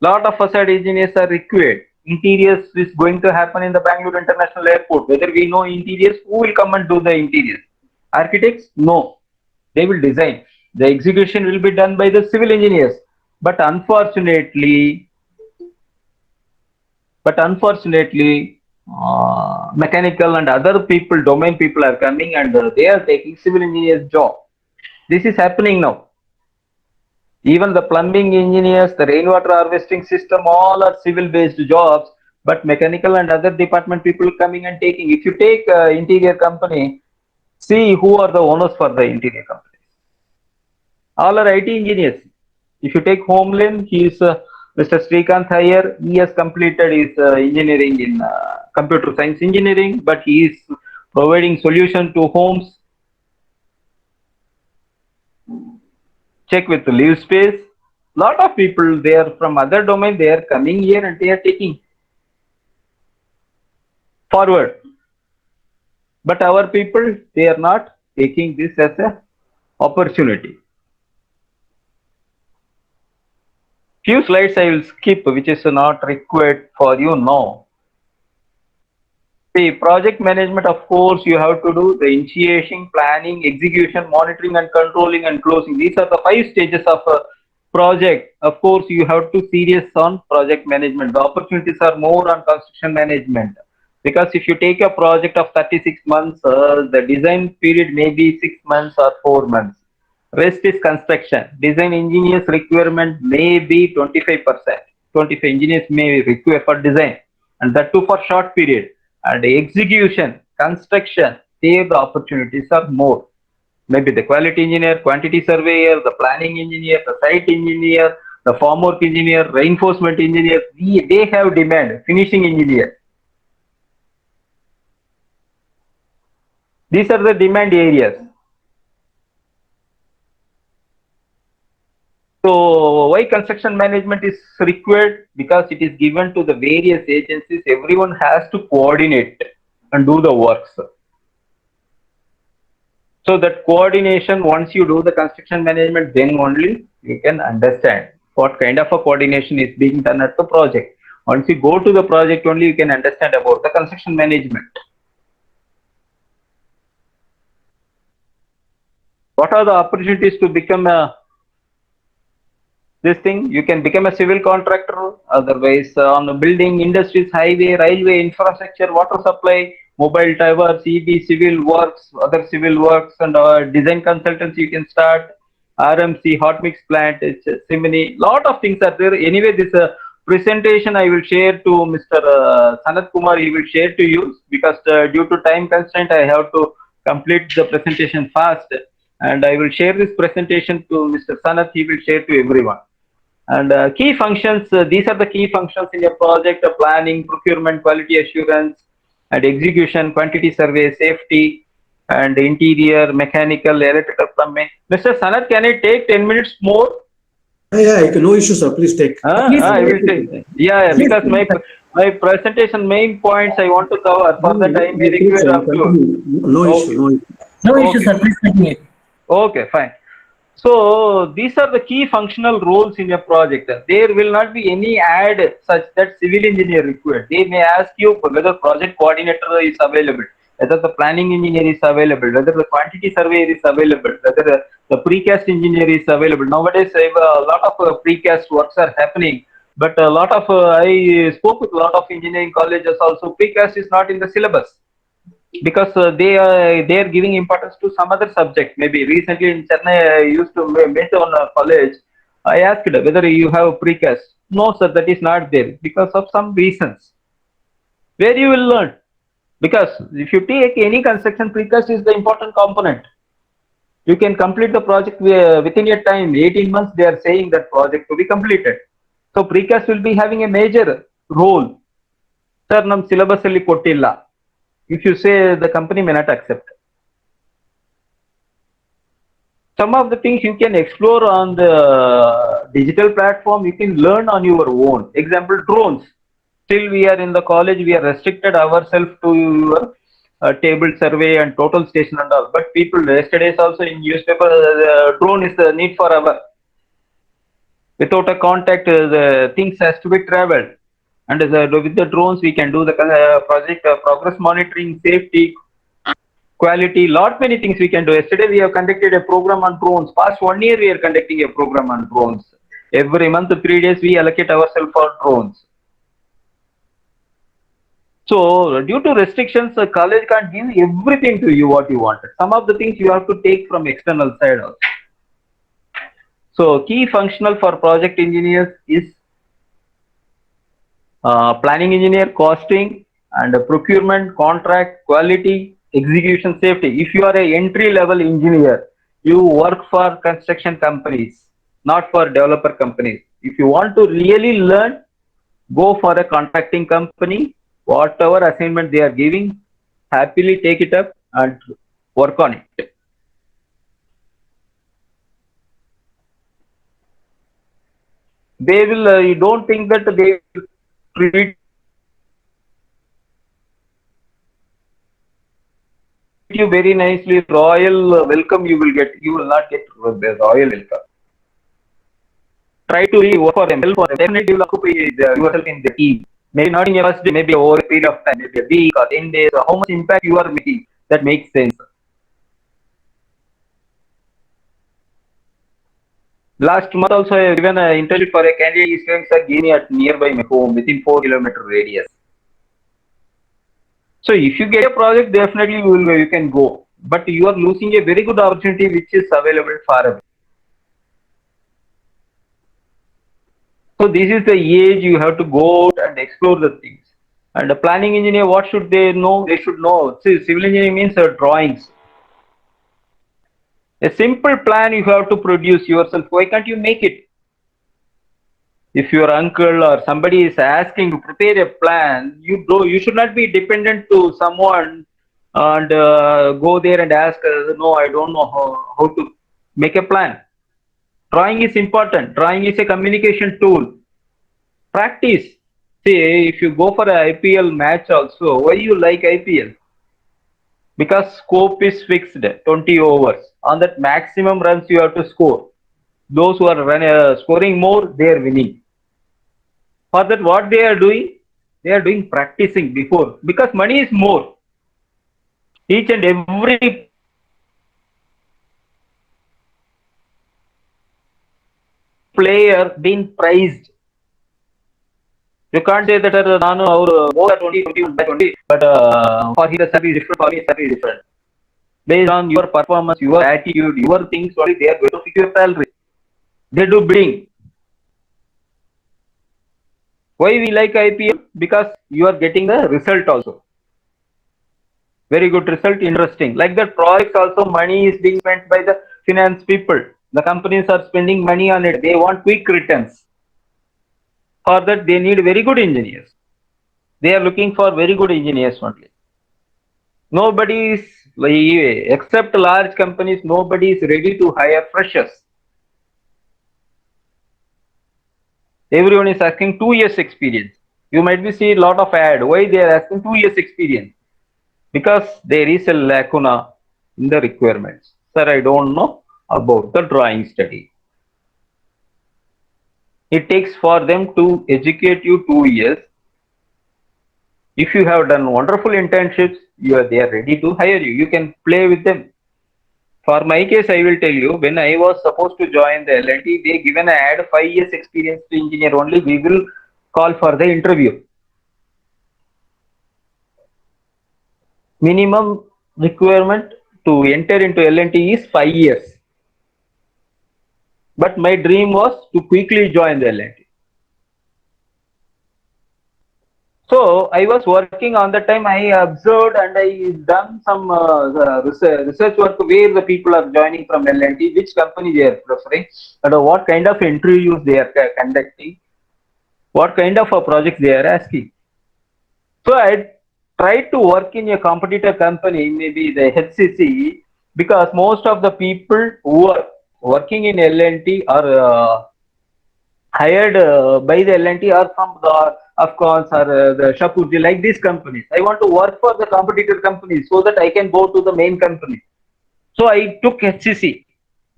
Lot of facade engineers are required. Interiors is going to happen in the Bangalore International Airport. Whether we know interiors, who will come and do the interiors? Architects? No. They will design. The execution will be done by the civil engineers. But unfortunately, mechanical and other people, domain people are coming and they are taking civil engineers' job. This is happening now. Even the plumbing engineers, the rainwater harvesting system, all are civil-based jobs. But mechanical and other department people coming and taking. If you take interior company, see who are the owners for the interior companies. All are IT engineers. If you take Homeland, he is Mr. Srikanth Iyer. He has completed his engineering in computer science engineering, but he is providing solution to homes. Check with the live space. Lot of people, they are from other domain, they are coming here and they are taking forward. But our people, they are not taking this as a opportunity. Few slides I will skip, which is not required for you now. The project management, of course, you have to do the initiation, planning, execution, monitoring and controlling and closing. These are the 5 stages of a project. Of course, you have to serious on project management. The opportunities are more on construction management. Because if you take a project of 36 months, the design period may be 6 months or 4 months. Rest is construction. Design engineers requirement may be 25%. 25 engineers may require for design, and that too for short period. And execution, construction, there the opportunities are more. Maybe the quality engineer, quantity surveyor, the planning engineer, the site engineer, the formwork engineer, reinforcement engineer, they have demand. Finishing engineer. These are the demand areas. So why construction management is required? Because it is given to the various agencies. Everyone has to coordinate and do the works. So that coordination, once you do the construction management, then only you can understand what kind of a coordination is being done at the project. Once you go to the project only, you can understand about the construction management. What are the opportunities to become a this thing? You can become a civil contractor, otherwise on the building, industries, highway, railway, infrastructure, water supply, mobile towers, EB, civil works, other civil works, and design consultants you can start, RMC, hot mix plant, Simini, lot of things are there. Anyway, this presentation I will share to Mr. Sanat Kumar, he will share to you, because due to time constraint, I have to complete the presentation fast. And I will share this presentation to Mr. Sanat, he will share to everyone. And key functions, these are the key functions in your project: planning, procurement, quality assurance, and execution, quantity survey, safety, and interior, mechanical, electrical, plumbing. Mr. Sanat, can I take 10 minutes more? No issues, sir. Please take. I will take. Yeah, because my presentation main points I want to cover. For that, I may require up to. No issue. No issue, sir. Please continue. Okay, fine. So these are the key functional roles in your project. There will not be any ad such that civil engineer required. They may ask you whether project coordinator is available, whether the planning engineer is available, whether the quantity surveyor is available, whether the precast engineer is available. Nowadays, a lot of precast works are happening, but a lot of I spoke with a lot of engineering colleges also. Precast is not in the syllabus, because they are giving importance to some other subject. Maybe recently in Chennai, I used to meet on a college. I asked whether you have precast. No, sir, that is not there because of some reasons. Where you will learn? Because if you take any construction, precast is the important component. You can complete the project within your time. 18 months, they are saying that project to be completed. So precast will be having a major role. Sir, nam syllabus alli kottilla. If you say, the company may not accept. Some of the things you can explore on the digital platform, you can learn on your own. Example, drones. Still we are in the college, we are restricted ourselves to your table survey and total station and all. But people, yesterday's also in newspaper, drone is the need for our. Without a contact, the things has to be traveled. And with the drones, we can do the project progress monitoring, safety, quality, lot many things we can do. Yesterday we have conducted a program on drones. Past 1 year we are conducting a program on drones. Every month, 3 days we allocate ourselves for drones. So due to restrictions, the college can't give everything to you what you want. Some of the things you have to take from external side also. So key functional for project engineers is planning engineer, costing, and procurement, contract, quality, execution, safety. If you are a entry level engineer, you work for construction companies, not for developer companies. If you want to really learn, go for a contracting company. Whatever assignment they are giving, happily take it up and work on it. They will, you don't think that they will treat you very nicely. Royal welcome you will get. You will not get the royal welcome. Try to really work for them, help for them. Definitely you will occupy yourself in the team. Maybe not in your first day, maybe over a period of time, maybe a week or 10 days, or how much impact you are making. That makes sense. Last month also I have given an interview for a candidate. His friends are giving me at nearby my home within 4 kilometer radius. So if you get a project, definitely you can go. But you are losing a very good opportunity which is available far away. So this is the age you have to go out and explore the things. And a planning engineer, what should they know? They should know. See, civil engineering means drawings. A simple plan you have to produce yourself. Why can't you make it? If your uncle or somebody is asking to prepare a plan, you should not be dependent to someone and go there and ask, no, I don't know how to make a plan. Drawing is important. Drawing is a communication tool. Practice. See, if you go for an IPL match also, why you like IPL? Because scope is fixed, 20 overs. On that maximum runs you have to score. Those who are scoring more, they are winning. For that, what they are doing? They are doing practicing before. Because money is more. Each and every player being prized. You can't say that Nanu more 20, 21 by 20, but for his salary is different, for me salary is different. Based on your performance, your attitude, your things, only they are going to fix your salary. They do bidding. Why we like IPL? Because you are getting the result also. Very good result, interesting. Like that projects also, money is being spent by the finance people. The companies are spending money on it. They want quick returns. For that, they need very good engineers. They are looking for very good engineers only. Nobody is, except large companies, nobody is ready to hire freshers. Everyone is asking 2 years experience. You might be seeing a lot of ad. Why they are asking 2 years experience? Because there is a lacuna in the requirements. Sir, I don't know about the drawing study. It takes for them to educate you 2 years. If you have done wonderful internships, they are ready to hire you. You can play with them. For my case, I will tell you, when I was supposed to join the L&T, they given an ad 5 years experience to engineer only. We will call for the interview. Minimum requirement to enter into L&T is 5 years. But my dream was to quickly join the L&T. So I was working on the time. I observed and I done some research work where the people are joining from L&T, which company they are preferring, and what kind of interviews they are conducting, what kind of a project they are asking. So I tried to work in a competitor company, maybe the HCC, because most of the people who are working in L&T are hired by the L&T are from the Afghans or the Shapoorji, like these companies. I want to work for the competitor companies so that I can go to the main company. So I took HCC.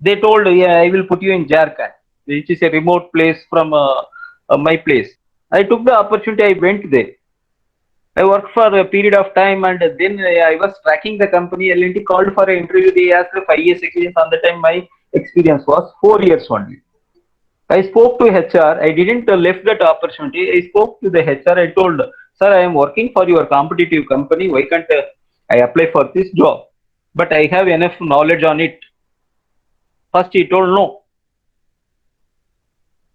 They told, yeah, I will put you in Jharkhand, which is a remote place from my place. I took the opportunity. I went there. I worked for a period of time, and then I was tracking the company. L&T called for an interview. They asked 5 years experience. On the time, my experience was 4 years only. I spoke to HR. I didn't left that opportunity. I spoke to the HR. I told, sir, I am working for your competitive company. Why can't I apply for this job? But I have enough knowledge on it. First, he told no.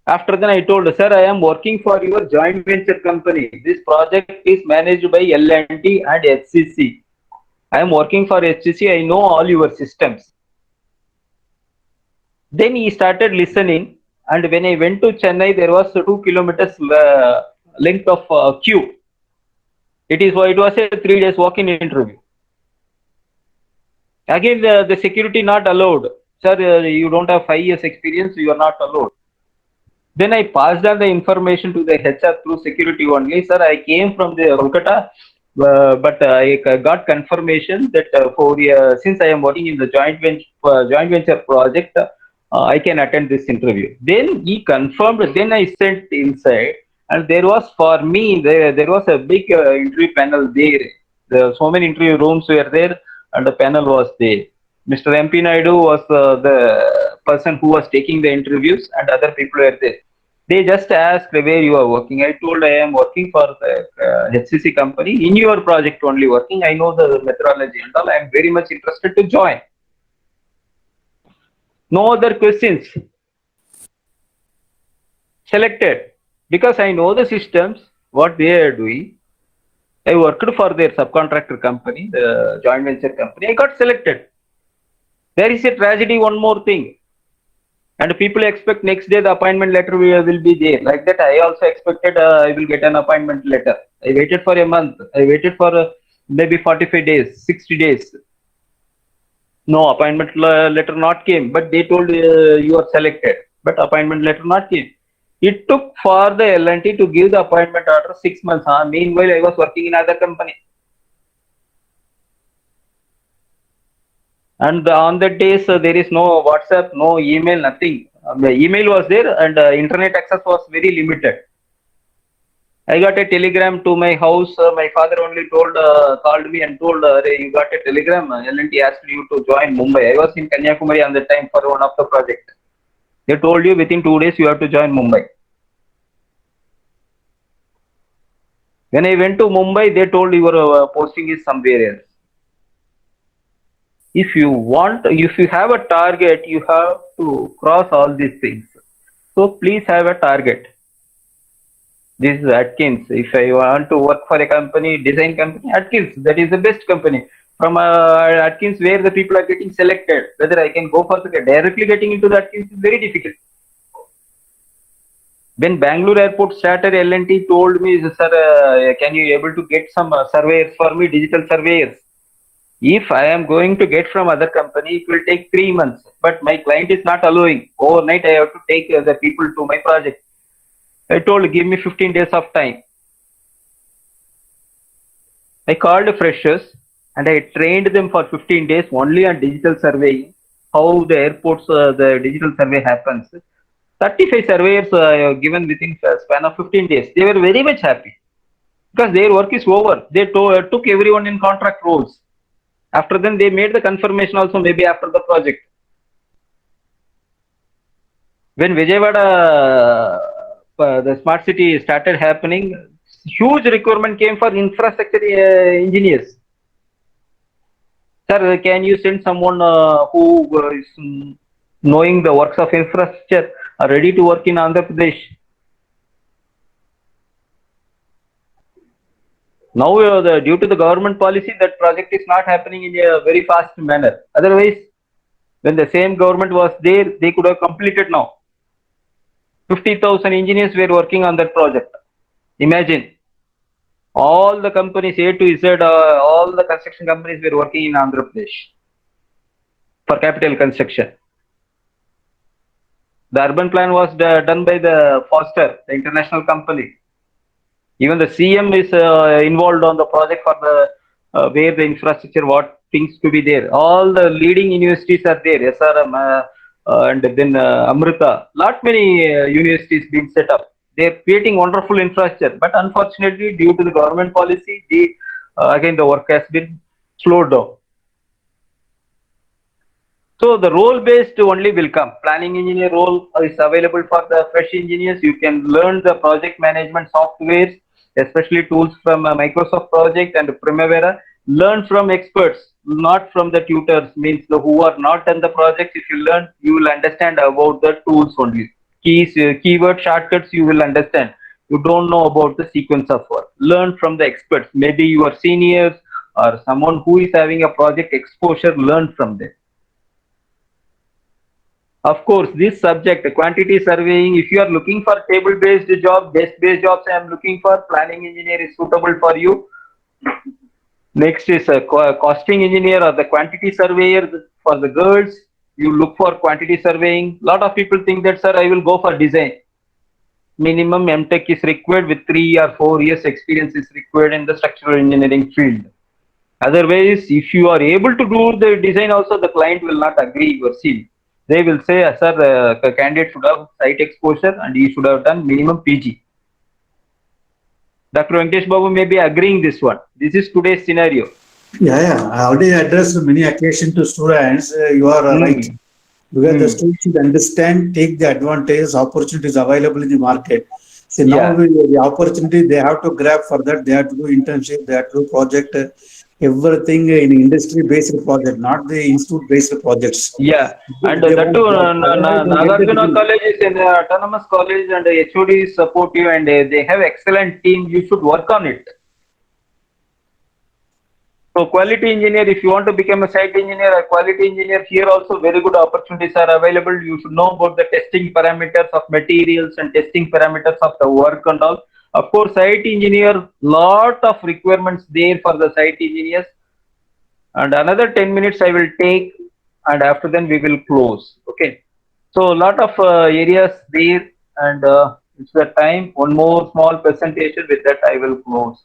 After then, I told, sir, I am working for your joint venture company. This project is managed by L&T and HCC. I am working for HCC. I know all your systems. Then he started listening. And when I went to Chennai, there was 2 kilometers length of queue. It was a 3 days walk-in interview. Again, the security not allowed. Sir, you don't have 5 years experience. You are not allowed. Then I passed on the information to the HR through security only. Sir, I came from the Kolkata, but I got confirmation that since I am working in the joint venture project, I can attend this interview. Then he confirmed. Then I sent inside, and there was for me there was a big interview panel there. So many interview rooms were there, and the panel was there. Mr. MP Naidu was the person who was taking the interviews, and other people were there. They just asked where you are working. I told I am working for the HCC company. In your project only working. I know the methodology and all. I am very much interested to join. No other questions. Selected. Because I know the systems, what they are doing. I worked for their subcontractor company, the joint venture company. I got selected. There is a tragedy, one more thing. And people expect next day the appointment letter will be there. Like that, I also expected I will get an appointment letter. I waited for a month. I waited for maybe 45 days, 60 days. No appointment letter not came. But they told you are selected. But appointment letter not came. It took for the L&T to give the appointment order 6 months. Meanwhile, I was working in other company. And on that days, there is no WhatsApp, no email, nothing. The email was there, and internet access was very limited. I got a telegram to my house. My father only called me and told, you got a telegram. L&T asked you to join Mumbai. I was in Kanyakumari on that time for one of the project. They told you within 2 days you have to join Mumbai. When I went to Mumbai, they told your posting is somewhere else. If you have a target, you have to cross all these things. So please have a target. This is Atkins. If I want to work for a company, design company, Atkins, that is the best company. From Atkins, where the people are getting selected, whether I can go for directly getting into the Atkins is very difficult. When Bangalore airport started, L&T told me, sir, can you able to get some surveyors for me, digital surveyors? If I am going to get from other company, it will take 3 months. But my client is not allowing. Overnight, I have to take the people to my project. I told, give me 15 days of time. I called freshers and I trained them for 15 days only on digital surveying, how the airports, the digital survey happens. 35 surveyors given within a span of 15 days. They were very much happy because their work is over. They took everyone in contract roles. After then, they made the confirmation also maybe after the project. When Vijayawada, the smart city started happening, huge requirement came for infrastructure engineers. Sir, can you send someone who is knowing the works of infrastructure, are ready to work in Andhra Pradesh? Now, due to the government policy, that project is not happening in a very fast manner. Otherwise, when the same government was there, they could have completed now. 50,000 engineers were working on that project. Imagine, all the companies A to Z, all the construction companies were working in Andhra Pradesh for capital construction. The urban plan was done by the Foster, the international company. Even the CM is involved on the project for the where the infrastructure, what things to be there. All the leading universities are there, SRM and then Amrita. Lot many universities being set up. They're creating wonderful infrastructure, but unfortunately, due to the government policy, again the work has been slowed down. So the role based only will come. Planning engineer role is available for the fresh engineers. You can learn the project management softwares, especially tools from Microsoft Project and Primavera. Learn from experts, not from the tutors. Means the who are not done the projects. If you learn, you will understand about the tools only. Keys, keyword shortcuts, you will understand. You don't know about the sequence of work. Learn from the experts. Maybe your seniors or someone who is having a project exposure. Learn from them. Of course, this subject, quantity surveying, if you are looking for table-based job, desk-based jobs, I am looking for planning engineer is suitable for you. Next is a costing engineer or the quantity surveyor for the girls. You look for quantity surveying. Lot of people think that, sir, I will go for design. Minimum MTech is required with 3 or 4 years experience is required in the structural engineering field. Otherwise, if you are able to do the design also, the client will not agree your seal. They will say, sir, the candidate should have site exposure and he should have done minimum PG. Dr. Venkatesh Babu may be agreeing this one. This is today's scenario. Yeah. I already addressed many occasions to students. You are right. Because the students should understand, take the advantage, opportunities available in the market. See, now the opportunity they have to grab for that. They have to do internship, they have to do project, everything in industry-based project, not the institute-based projects. Yeah, and that too, Nagarjuna College is an autonomous college and HOD is supportive and they have excellent team. You should work on it. So quality engineer, if you want to become a site engineer or quality engineer, here also very good opportunities are available. You should know about the testing parameters of materials and testing parameters of the work and all. Of course, site engineer, lot of requirements there for the site engineers. And another 10 minutes I will take and after then we will close. Okay. So a lot of areas there and it's the time. One more small presentation, with that I will close.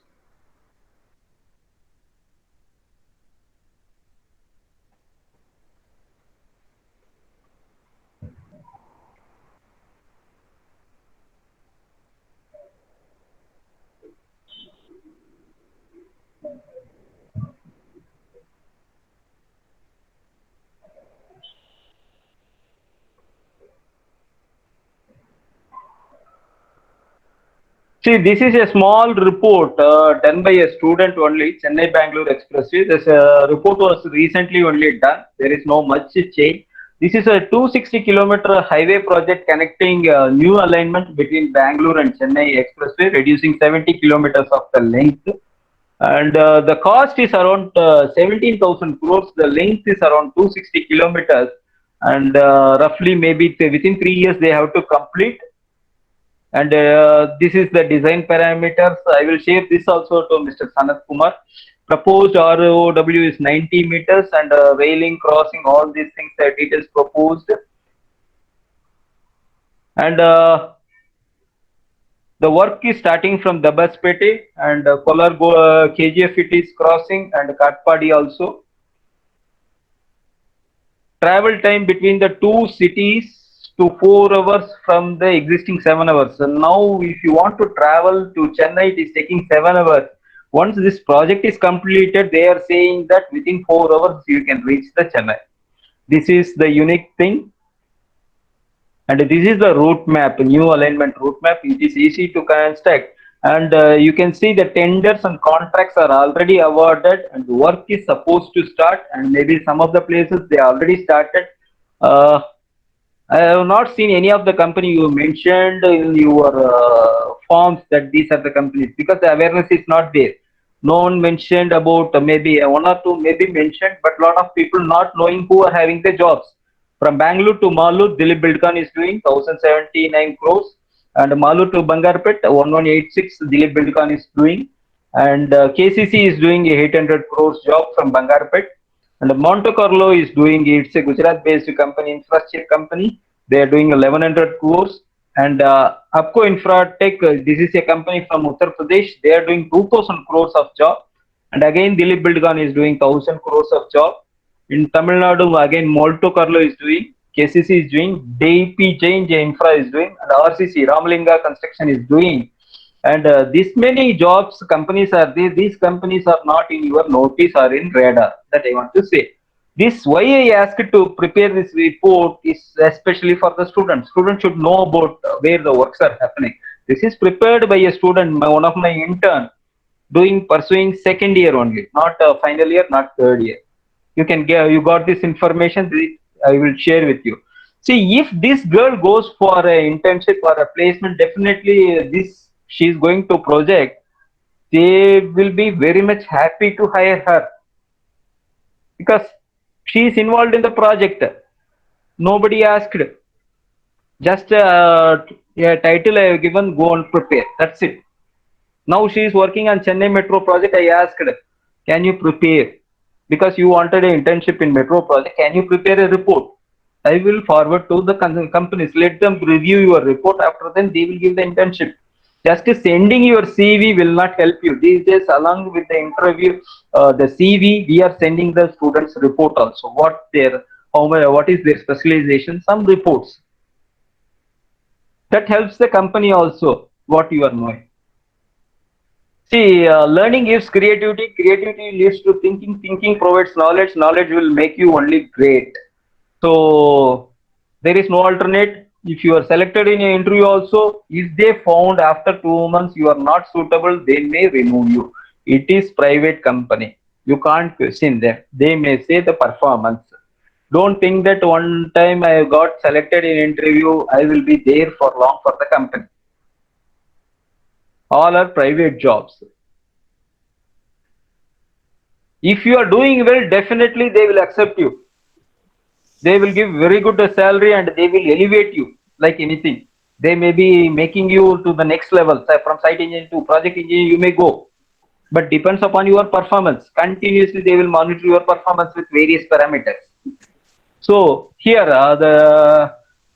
See, this is a small report done by a student only, Chennai Bangalore Expressway. This report was recently only done. There is no much change. This is a 260-kilometer highway project connecting new alignment between Bangalore and Chennai Expressway, reducing 70 kilometers of the length. And the cost is around 17,000 crores. The length is around 260 kilometers. And roughly maybe within 3 years they have to complete. And this is the design parameters. I will share this also to Mr. Sanat Kumar. Proposed ROW is 90 meters and railing, crossing, all these things that it is proposed. And the work is starting from Dabaspete and Kolar KGF it is crossing and Katpadi also. Travel time between the two cities to 4 hours from the existing 7 hours. So now if you want to travel to Chennai, it is taking 7 hours. Once this project is completed, they are saying that within 4 hours you can reach the Chennai. This is the unique thing. And this is the route map, new alignment route map. It is easy to construct. And you can see the tenders and contracts are already awarded and work is supposed to start. And maybe some of the places they already started. I have not seen any of the company you mentioned in your forms that these are the companies, because the awareness is not there. No one mentioned about maybe one or two maybe mentioned, but a lot of people not knowing who are having the jobs. From Bangalore to Malur, Dilip Buildcon is doing 1079 crores, and Malur to Bangarpet 1186 Dilip Buildcon is doing, and KCC is doing a 800 crores job from Bangarpet. And Monte Carlo is doing, it's a Gujarat-based company, infrastructure company. They are doing 1100 crores. And Upco Infratech, this is a company from Uttar Pradesh. They are doing 2000 crores of job. And again, Dilip Buildcon is doing 1000 crores of job. In Tamil Nadu, again, Monte Carlo is doing KCC is doing, DP Change Infra is doing, and RCC, Ramalinga Construction is doing. And this many jobs companies are there. These companies are not in your notice or in radar. That I want to say. This why I asked to prepare this report is especially for the students. Students should know about where the works are happening. This is prepared by a student, one of my intern, pursuing second year only, not final year, not third year. You got this information. I will share with you. See, if this girl goes for an internship or a placement, definitely she is going to project. They will be very much happy to hire her because she is involved in the project. Nobody asked. Just a title I have given, go and prepare. That's it. Now she is working on Chennai Metro project. I asked, can you prepare? Because you wanted an internship in Metro project, can you prepare a report? I will forward to the companies. Let them review your report. After then, they will give the internship. Just sending your CV will not help you. These days, along with the interview, the CV, we are sending the students report also. What is their specialization? Some reports. That helps the company also, what you are knowing. See, learning gives creativity. Creativity leads to thinking. Thinking provides knowledge. Knowledge will make you only great. So, there is no alternate. If you are selected in an interview also, if they found after 2 months you are not suitable, they may remove you. It is private company. You can't question them. They may say the performance. Don't think that one time I got selected in interview, I will be there for long for the company. All are private jobs. If you are doing well, definitely they will accept you. They will give very good salary and they will elevate you like anything. They may be making you to the next level. From site engineer to project engineer, you may go. But depends upon your performance. Continuously, they will monitor your performance with various parameters. So here,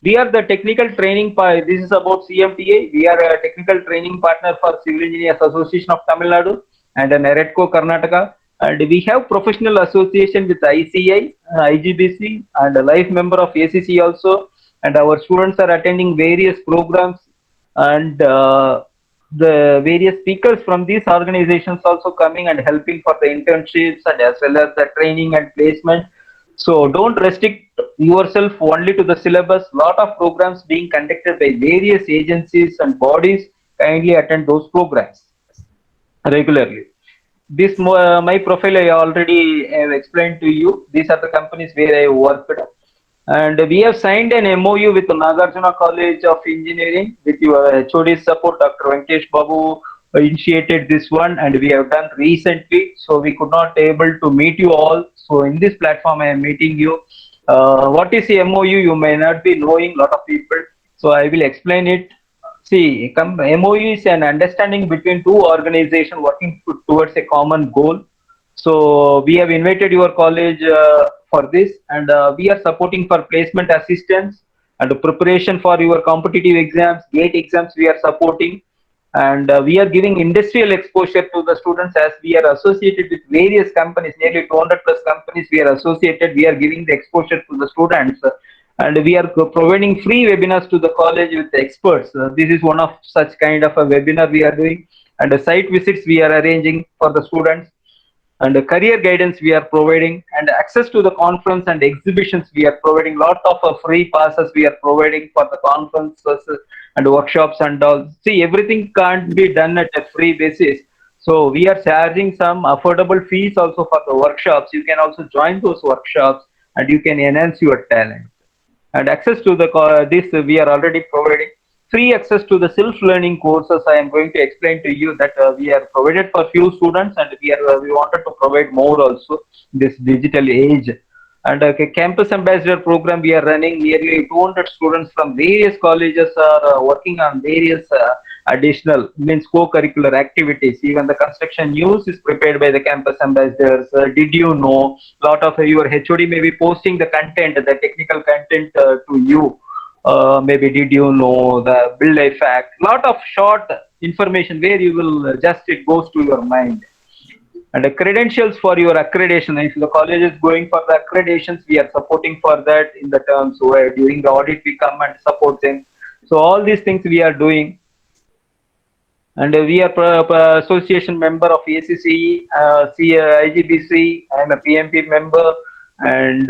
we are the technical training part. This is about CMTA. We are a technical training partner for Civil Engineers Association of Tamil Nadu and NEREDCO Karnataka. And we have professional association with ICI, IGBC, and a life member of ACC also. And our students are attending various programs, and the various speakers from these organizations also coming and helping for the internships and as well as the training and placement. So don't restrict yourself only to the syllabus. Lot of programs being conducted by various agencies and bodies. Kindly attend those programs regularly. This my profile I already have explained to you. These are the companies where I worked, and we have signed an MOU with Nagarjuna College of Engineering with your HOD support. Dr. Venkatesh Babu initiated this one, and we have done recently. So we could not able to meet you all. So in this platform, I am meeting you. What is the MOU? You may not be knowing, lot of people. So I will explain it. See, MOU is an understanding between two organizations working towards a common goal. So we have invited your college for this, and we are supporting for placement assistance and preparation for your competitive exams, GATE exams. We are supporting, and we are giving industrial exposure to the students as we are associated with various companies, nearly 200 plus companies we are associated. We are giving the exposure to the students. And we are providing free webinars to the college with experts. This is one of such kind of a webinar we are doing, and site visits we are arranging for the students, and career guidance we are providing, and access to the conference and exhibitions we are providing. Lot of free passes we are providing for the conferences and workshops and all. See, everything can't be done at a free basis. So we are charging some affordable fees also for the workshops. You can also join those workshops and you can enhance your talent. And access to the this we are already providing. Free access to the self-learning courses. I am going to explain to you that we are provided for few students, and we wanted to provide more also this digital age. And campus ambassador program we are running. Nearly 200 students from various colleges are working on various additional co-curricular activities. Even the construction news is prepared by the campus ambassadors. Did you know? Lot of your HOD may be posting the content, the technical content to you. Maybe did you know the build a fact? Lot of short information where you will just it goes to your mind. And the credentials for your accreditation. If the college is going for the accreditations, we are supporting for that in the terms where during the audit we come and support them. So all these things we are doing. And we are association member of ACCE, IGBC. I am a PMP member and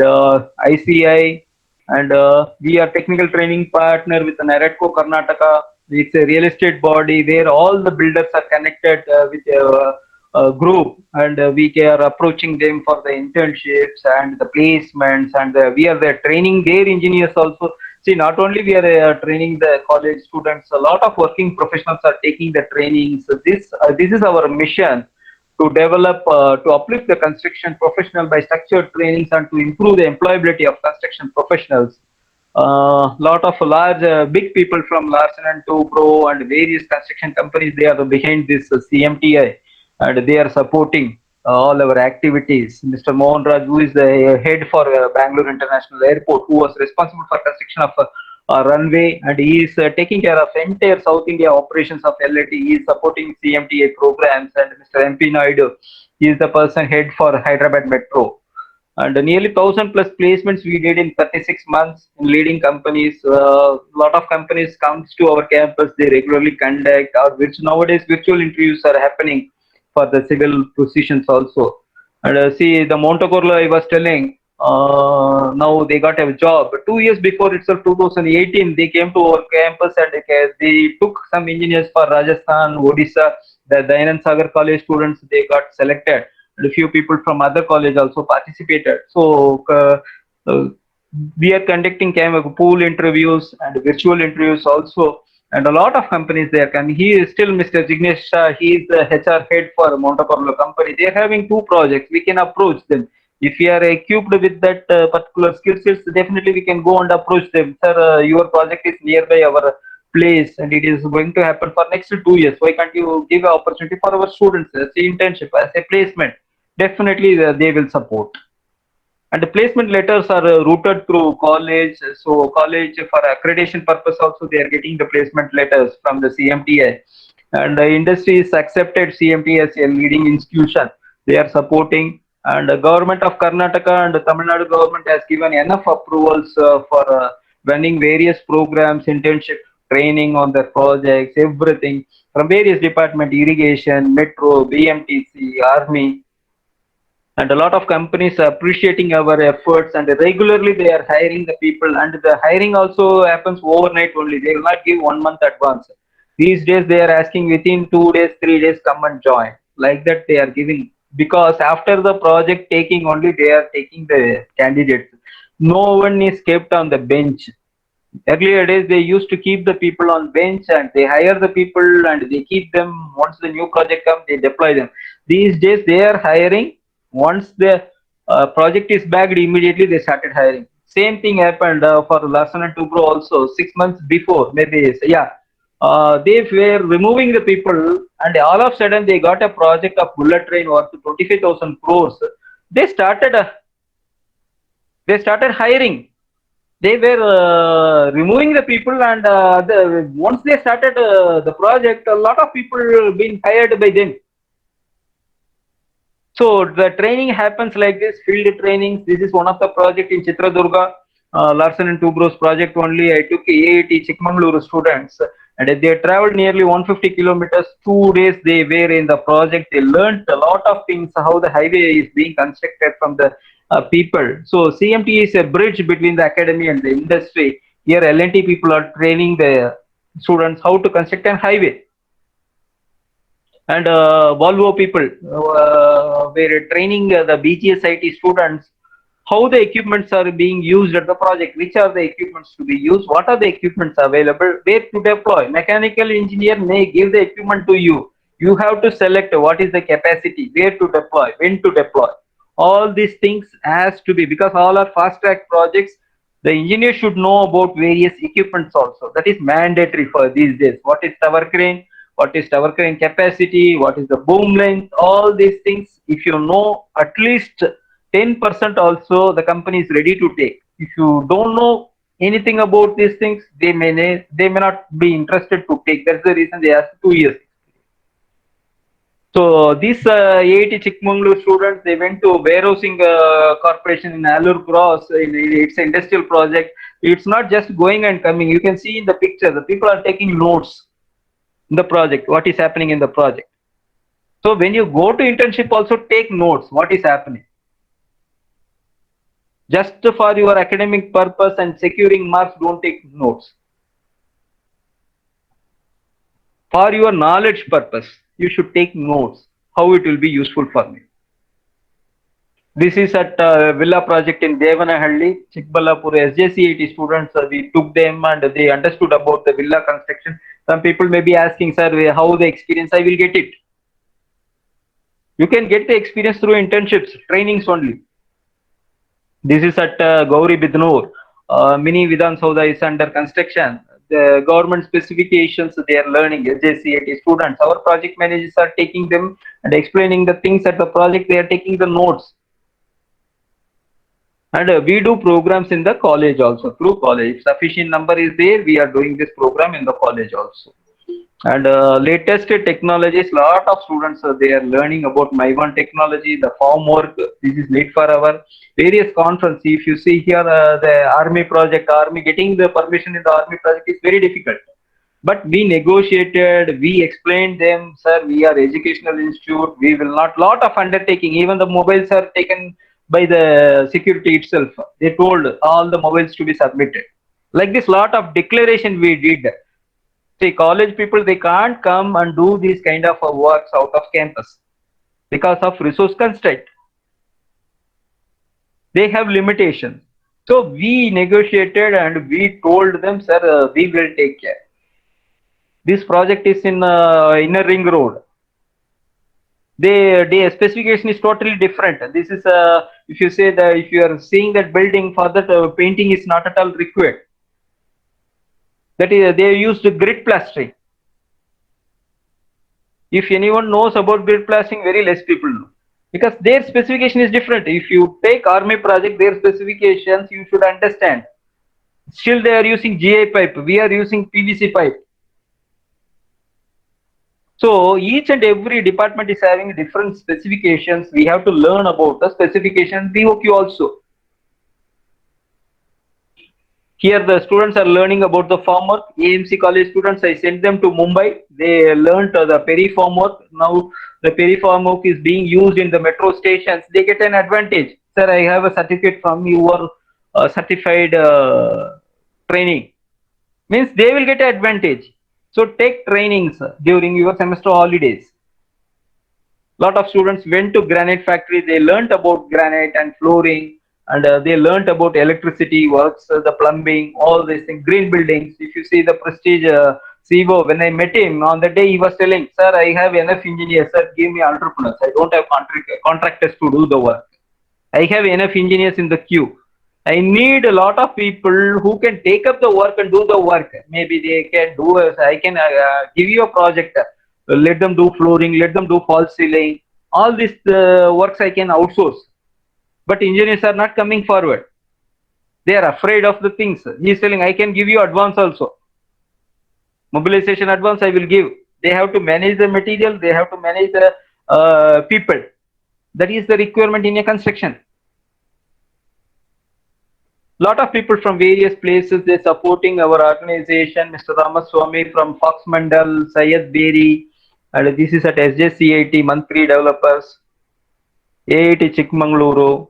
ICI. And we are technical training partner with Naredco Karnataka. It's a real estate body where all the builders are connected with a group, and we are approaching them for the internships and the placements, and we are there training their engineers also. See, not only we are training the college students, a lot of working professionals are taking the training. So this is our mission to develop, to uplift the construction professional by structured trainings and to improve the employability of construction professionals. Lot of large, big people from Larsen and Toubro and various construction companies, they are behind this CMTI, and they are supporting all our activities. Mr. Mohan Raj, who is the head for Bangalore International Airport, who was responsible for construction of runway, and he is taking care of entire South India operations of LAT. He is supporting CMTA programs, and Mr. MP Naidu, he is the person head for Hyderabad Metro. And nearly 1,000 plus placements we did in 36 months in leading companies. Lot of companies comes to our campus. They regularly conduct, or which nowadays virtual interviews are happening for the civil positions also. And see, the Montecarlo I was telling, now they got a job. 2 years before itself, 2018, they came to our campus, and they took some engineers for Rajasthan, Odisha. The Dayanand Sagar College students, they got selected. And a few people from other college also participated. So we are conducting pool interviews and virtual interviews also. And a lot of companies there can. He is still Mr. Jignesh Shah. He is the HR head for Monte Carlo company. They are having 2 projects. We can approach them. If we are equipped with that particular skill sets, definitely we can go and approach them. Sir, your project is nearby our place and it is going to happen for next 2 years. Why can't you give an opportunity for our students as a internship, as a placement? Definitely they will support. And the placement letters are routed through college. So college for accreditation purpose also they are getting the placement letters from the CMTI. And the industry is accepted CMTI as a leading institution. They are supporting. And the government of Karnataka and the Tamil Nadu government has given enough approvals for running various programs, internship, training on their projects, everything from various departments, irrigation, metro, BMTC, army. And a lot of companies are appreciating our efforts, and regularly they are hiring the people, and the hiring also happens overnight only. They will not give 1 month advance. These days they are asking within 2 days, 3 days, come and join. Like that they are giving, because after the project taking only they are taking the candidates. No one is kept on the bench. Earlier days they used to keep the people on bench, and they hire the people and they keep them. Once the new project comes, they deploy them. These days they are hiring. Once the project is bagged, immediately they started hiring. Same thing happened for Larsen and Toubro also 6 months before, maybe. Yeah, they were removing the people, and all of a sudden they got a project of bullet train worth 25,000 crores. They started. They started hiring. They were removing the people, and once they started the project, a lot of people been hired by them. So the training happens like this, field trainings. This is one of the project in Chitradurga, Larsen and Toubro's project only. I took AIT Chikmagaluru students, and they traveled nearly 150 kilometers. 2 days they were in the project. They learned a lot of things, how the highway is being constructed from the people. So CMT is a bridge between the academy and the industry. Here L&T people are training the students how to construct a highway. And Volvo people were training the BGSIT students how the equipments are being used at the project, which are the equipments to be used, what are the equipments available, where to deploy. Mechanical engineer may give the equipment to you. You have to select what is the capacity, where to deploy, when to deploy. All these things has to be, because all are fast track projects. The engineer should know about various equipments also. That is mandatory for these days. What is tower crane? What is tower crane capacity? What is the boom length? All these things, if you know at least 10% also, the company is ready to take. If you don't know anything about these things, they may not be interested to take. That's the reason they ask 2 years. So these IIT Chikmagalur students, they went to warehousing corporation in Alur Cross. It's an industrial project. It's not just going and coming. You can see in the picture, the people are taking notes in the project, what is happening in the project. So when you go to internship, also take notes, what is happening. Just for your academic purpose and securing marks, don't take notes. For your knowledge purpose, you should take notes, how it will be useful for me. This is at Villa project in Devanahalli, Chikballapur. SJCET students, we took them and they understood about the villa construction. Some people may be asking, sir, how the experience? I will get it. You can get the experience through internships, trainings only. This is at Gauri Bidnoor. Mini Vidhan Saudha is under construction. The government specifications they are learning, SJCET students. Our project managers are taking them and explaining the things at the project. They are taking the notes. And we do programs in the college also, through college. If sufficient number is there, we are doing this program in the college also. And latest technologies, lot of students, they are learning about Myvon technology, the farm work. This is need for our various conference. If you see here, the army project, army getting the permission in the army project is very difficult. But we negotiated, we explained them, sir, we are educational institute, we will not, lot of undertaking, even the mobiles are taken by the security itself. They told all the mobiles to be submitted. Like this, lot of declaration we did. See, college people, they can't come and do these kind of works out of campus because of resource constraint. They have limitations. So we negotiated and we told them, sir, we will take care. This project is in Inner Ring Road. The specification is totally different. This is if you say that if you are seeing that building, for that painting is not at all required. That is, they used grid plastering. If anyone knows about grid plastering, very less people know, because their specification is different. If you take army project, their specifications you should understand. Still they are using GI pipe. We are using PVC pipe. So each and every department is having different specifications. We have to learn about the specifications. BOQ also. Here the students are learning about the farm work. AMC college students, I sent them to Mumbai. They learned the Perry farm work. Now the Perry farm work is being used in the metro stations. They get an advantage. Sir, I have a certificate from your certified training. Means they will get an advantage. So take trainings during your semester holidays. Lot of students went to granite factory. They learned about granite and flooring, and they learned about electricity works, the plumbing, all these things, green buildings. If you see the Prestige CEO, when I met him on the day, he was telling, sir, I have enough engineers, sir, give me entrepreneurs. I don't have contractors to do the work. I have enough engineers in the queue. I need a lot of people who can take up the work and do the work. Maybe they can do, I can give you a project. Let them do flooring, let them do false ceiling. All these works I can outsource. But engineers are not coming forward. They are afraid of the things. He is telling, I can give you advance also. Mobilization advance I will give. They have to manage the material. They have to manage the people. That is the requirement in a construction. Lot of people from various places, they supporting our organization. Mr. Ramaswamy from Fox Mandal, Syed Beri, and this is at SJCET, Mantri Developers, IIT Chikmagaluru.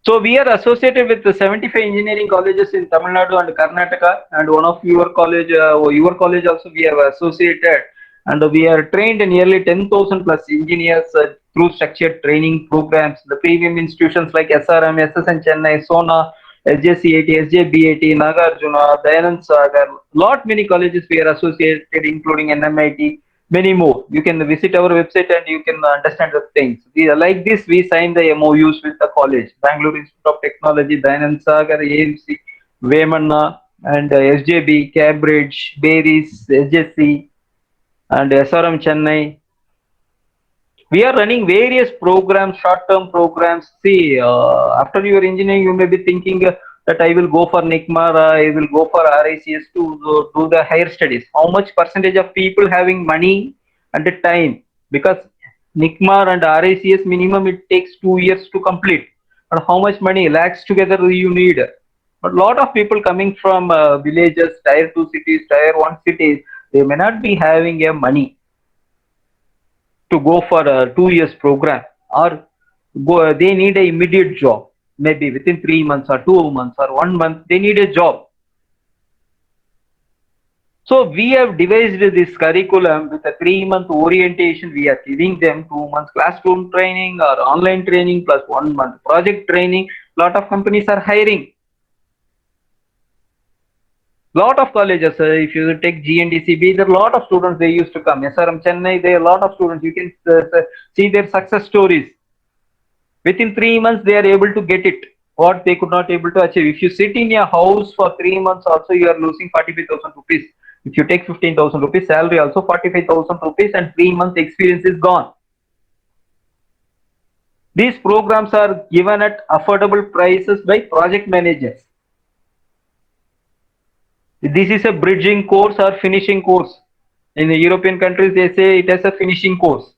So we are associated with the 75 engineering colleges in Tamil Nadu and Karnataka, and one of your college also we have associated, and we are trained nearly 10,000 plus engineers through structured training programs. The premium institutions like SRM, SSN Chennai, Sona, SJCET, SJBAT, Nagarjuna, Dayanand Sagar, lot many colleges we are associated, including NMIT, many more. You can visit our website and you can understand the things. Like this, we signed the MOUs with the college, Bangalore Institute of Technology, Dayanand Sagar, AMC, Vemanna, and SJB, Cambridge, Berries, SJC, and SRM Chennai. We are running various programs, short-term programs. See, after your engineering, you may be thinking that I will go for NICMAR, I will go for RICS to do the higher studies. How much percentage of people having money and the time, because NICMAR and RICS minimum it takes 2 years to complete. And how much money, lakhs together you need. But lot of people coming from villages, tier 2 cities, tier 1 cities, they may not be having a money to go for a 2 years program, or they need a immediate job, maybe within 3 months or 2 months or 1 month, they need a job. So we have devised this curriculum with a 3 month orientation. We are giving them 2 months classroom training or online training plus 1 month project training. Lot of companies are hiring. Lot of colleges, if you take GNDCB, there are a lot of students, they used to come. SRM Chennai, there are a lot of students. You can see their success stories. Within 3 months, they are able to get it, what they could not able to achieve. If you sit in your house for 3 months, also you are losing 45,000 rupees. If you take 15,000 rupees salary, also 45,000 rupees, and 3 months experience is gone. These programs are given at affordable prices by project managers. This is a bridging course or finishing course. In the European countries, they say it as a finishing course.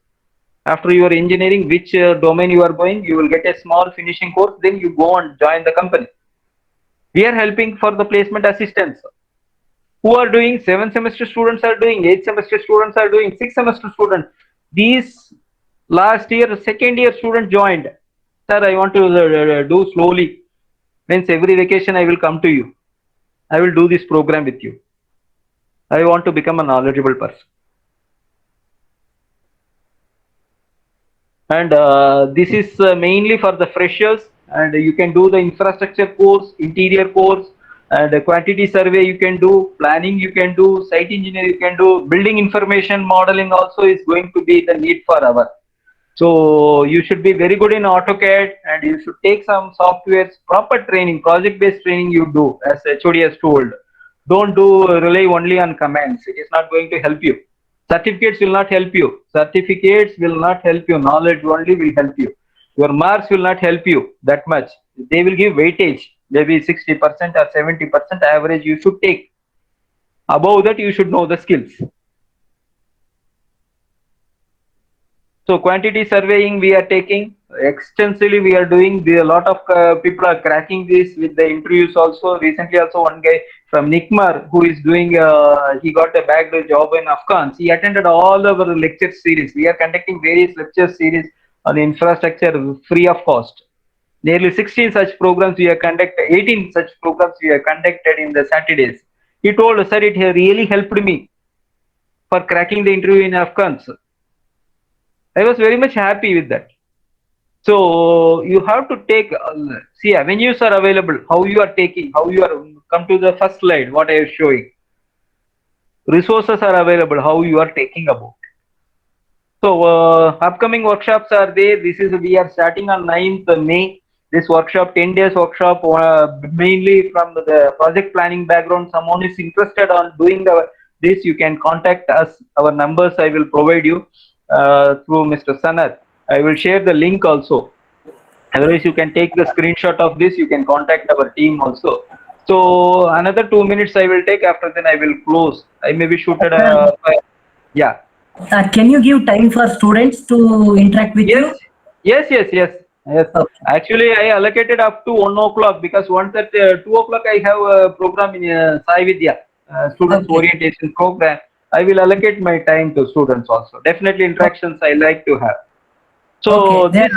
After your engineering, which domain you are going, you will get a small finishing course, then you go and join the company. We are helping for the placement assistance. Who are doing 7 semester students are doing, 8 semester students are doing, 6 semester students. These last year, second year student joined. Sir, I want to do slowly. Means every vacation I will come to you. I will do this program with you. I want to become a knowledgeable person. And this is mainly for the freshers, and you can do the infrastructure course, interior course, and quantity survey you can do, planning you can do, site engineer you can do, building information modeling also is going to be the need for our. So you should be very good in AutoCAD, and you should take some softwares, proper training, project-based training you do, as HOD has told. Don't rely only on commands. It is not going to help you. Certificates will not help you. Certificates will not help you. Knowledge only will help you. Your marks will not help you that much. They will give weightage, maybe 60% or 70% average you should take. Above that, you should know the skills. So quantity surveying we are taking extensively. We are doing. A lot of people are cracking this with the interviews also. Recently, also one guy from NICMAR who is doing. He got a bagged job in Afghans. He attended all our lecture series. We are conducting various lecture series on infrastructure free of cost. Nearly 16 such programs we have conducted. 18 such programs we have conducted in the Saturdays. He told, sir, it really helped me for cracking the interview in Afghans. I was very much happy with that. So you have to take, see, avenues are available, how you are taking, how you are, come to the first slide, what I am showing. Resources are available, how you are taking about. So upcoming workshops are there. This is, we are starting on 9th May. This workshop, 10 days workshop, mainly from the project planning background. Someone is interested on doing this, you can contact us. Our numbers I will provide you. Through Mr. Sanat. I will share the link also. Otherwise, you can take the screenshot of this. You can contact our team also. So another 2 minutes I will take. After then I will close. I maybe shoot at yeah. Can you give time for students to interact with you? Yes. Okay. Actually, I allocated up to 1 o'clock because once at 2 o'clock I have a program in Sai Vidya, students orientation program. I will allocate my time to students also. Definitely interactions I like to have. So the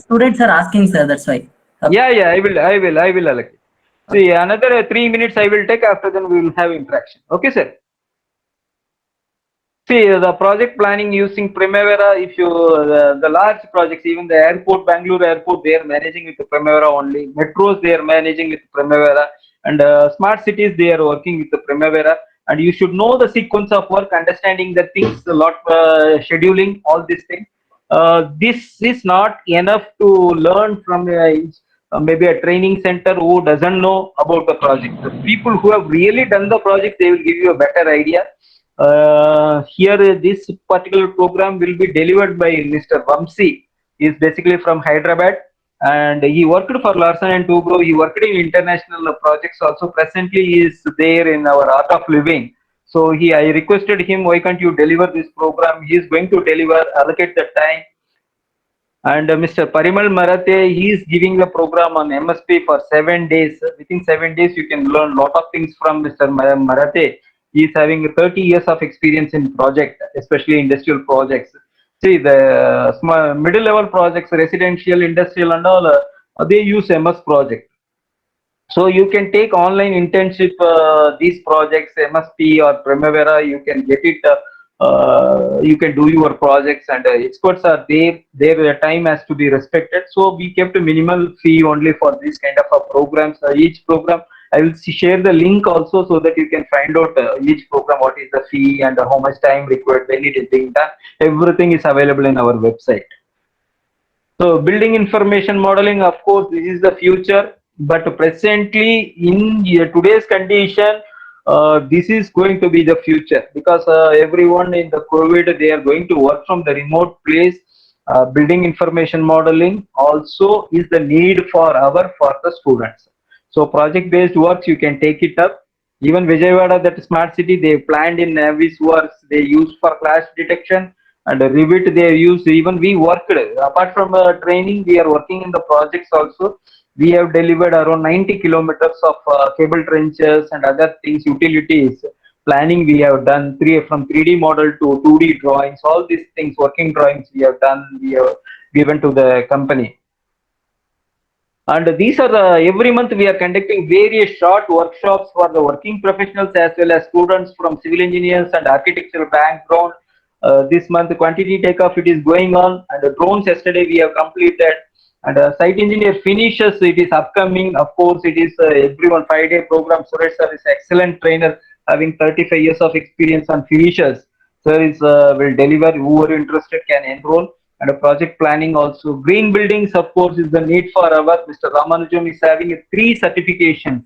students are asking, sir. That's why. Okay. Yeah. I will allocate. See, another 3 minutes I will take. After then we will have interaction. Okay, sir. See, the project planning using Primavera. If you the large projects, even the airport, Bangalore airport, they are managing with the Primavera only. Metros they are managing with Primavera, and smart cities they are working with the Primavera. And you should know the sequence of work, understanding the things, a lot scheduling, all these things. This is not enough to learn from maybe a training center who doesn't know about the project. The people who have really done the project, they will give you a better idea. Here, this particular program will be delivered by Mr. Vamsi. He is basically from Hyderabad, and he worked for Larsen and Toubro. He worked in international projects also. Presently, he is there in our Art of Living. So I requested him, why can't you deliver this program? He is going to deliver, allocate the time. And Mr. Parimal Marathe, he is giving the program on MSP for 7 days. Within 7 days, you can learn lot of things from Mr. Marathe. He is having 30 years of experience in project, especially industrial projects. See, the small, middle level projects, residential, industrial and all, they use MS project. So you can take online internship, these projects, MSP or Primavera, you can get it, you can do your projects, and experts are there, their time has to be respected. So we kept a minimal fee only for this kind of programs. Each program, I will share the link also so that you can find out each program, what is the fee and how much time required, when it is being done. Everything is available in our website. So building information modeling, of course, this is the future, but presently in today's condition, this is going to be the future, because everyone in the COVID, they are going to work from the remote place. Building information modeling also is the need for the students. So project based works, you can take it up. Even Vijayawada, that smart city, they planned in Navis works, they used for clash detection, and Revit they use. Even we worked, apart from training, we are working in the projects also. We have delivered around 90 kilometers of cable trenches and other things, utilities. Planning we have done from 3D model to 2D drawings, all these things, working drawings we have done, we have given to the company. And these are every month we are conducting various short workshops for the working professionals as well as students from civil engineers and architectural background. This month quantity takeoff, it is going on, and the drones yesterday we have completed, and site engineer finishes, it is upcoming. Of course, it is everyone 5-day program. Suresh sir is excellent trainer, having 35 years of experience on finishes. Sir is will deliver. Whoever interested can enroll. And project planning also. Green buildings, of course, is the need for our. Mr. Ramanujam is having 3 certifications.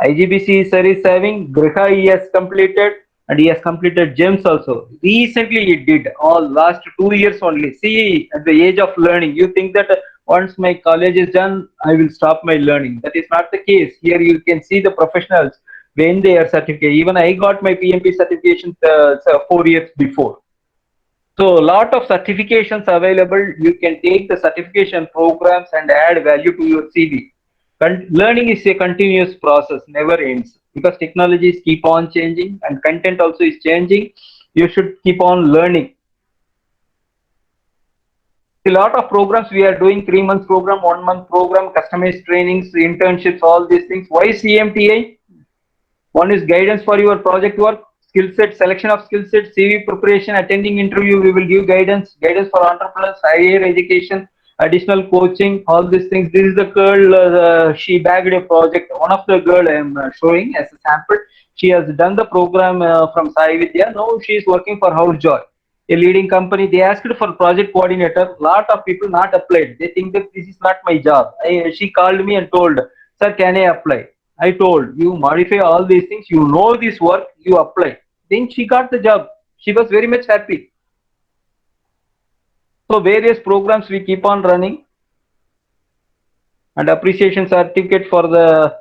IGBC sir is having, Griha he has completed, and he has completed GEMS also. Recently he did, all last 2 years only. See, at the age of learning, you think that once my college is done, I will stop my learning. That is not the case. Here you can see the professionals when they are certificated. Even I got my PMP certification 4 years before. So a lot of certifications available. You can take the certification programs and add value to your CV. Learning is a continuous process, never ends, because technologies keep on changing and content also is changing. You should keep on learning. A lot of programs we are doing, 3 months program, 1 month program, customized trainings, internships, all these things. Why CMTA? One is guidance for your project work, skill set, selection of skill set, CV preparation, attending interview, we will give guidance for entrepreneurs, higher education, additional coaching, all these things. This is the girl, she bagged a project. One of the girl I am showing as a sample. She has done the program from Sai Vidya. Now she is working for Housejoy, a leading company. They asked for project coordinator. Lot of people not applied. They think that this is not my job. She called me and told, sir, can I apply? I told, you modify all these things, you know this work, you apply. Then she got the job. She was very much happy. So various programs we keep on running, and appreciation certificate for the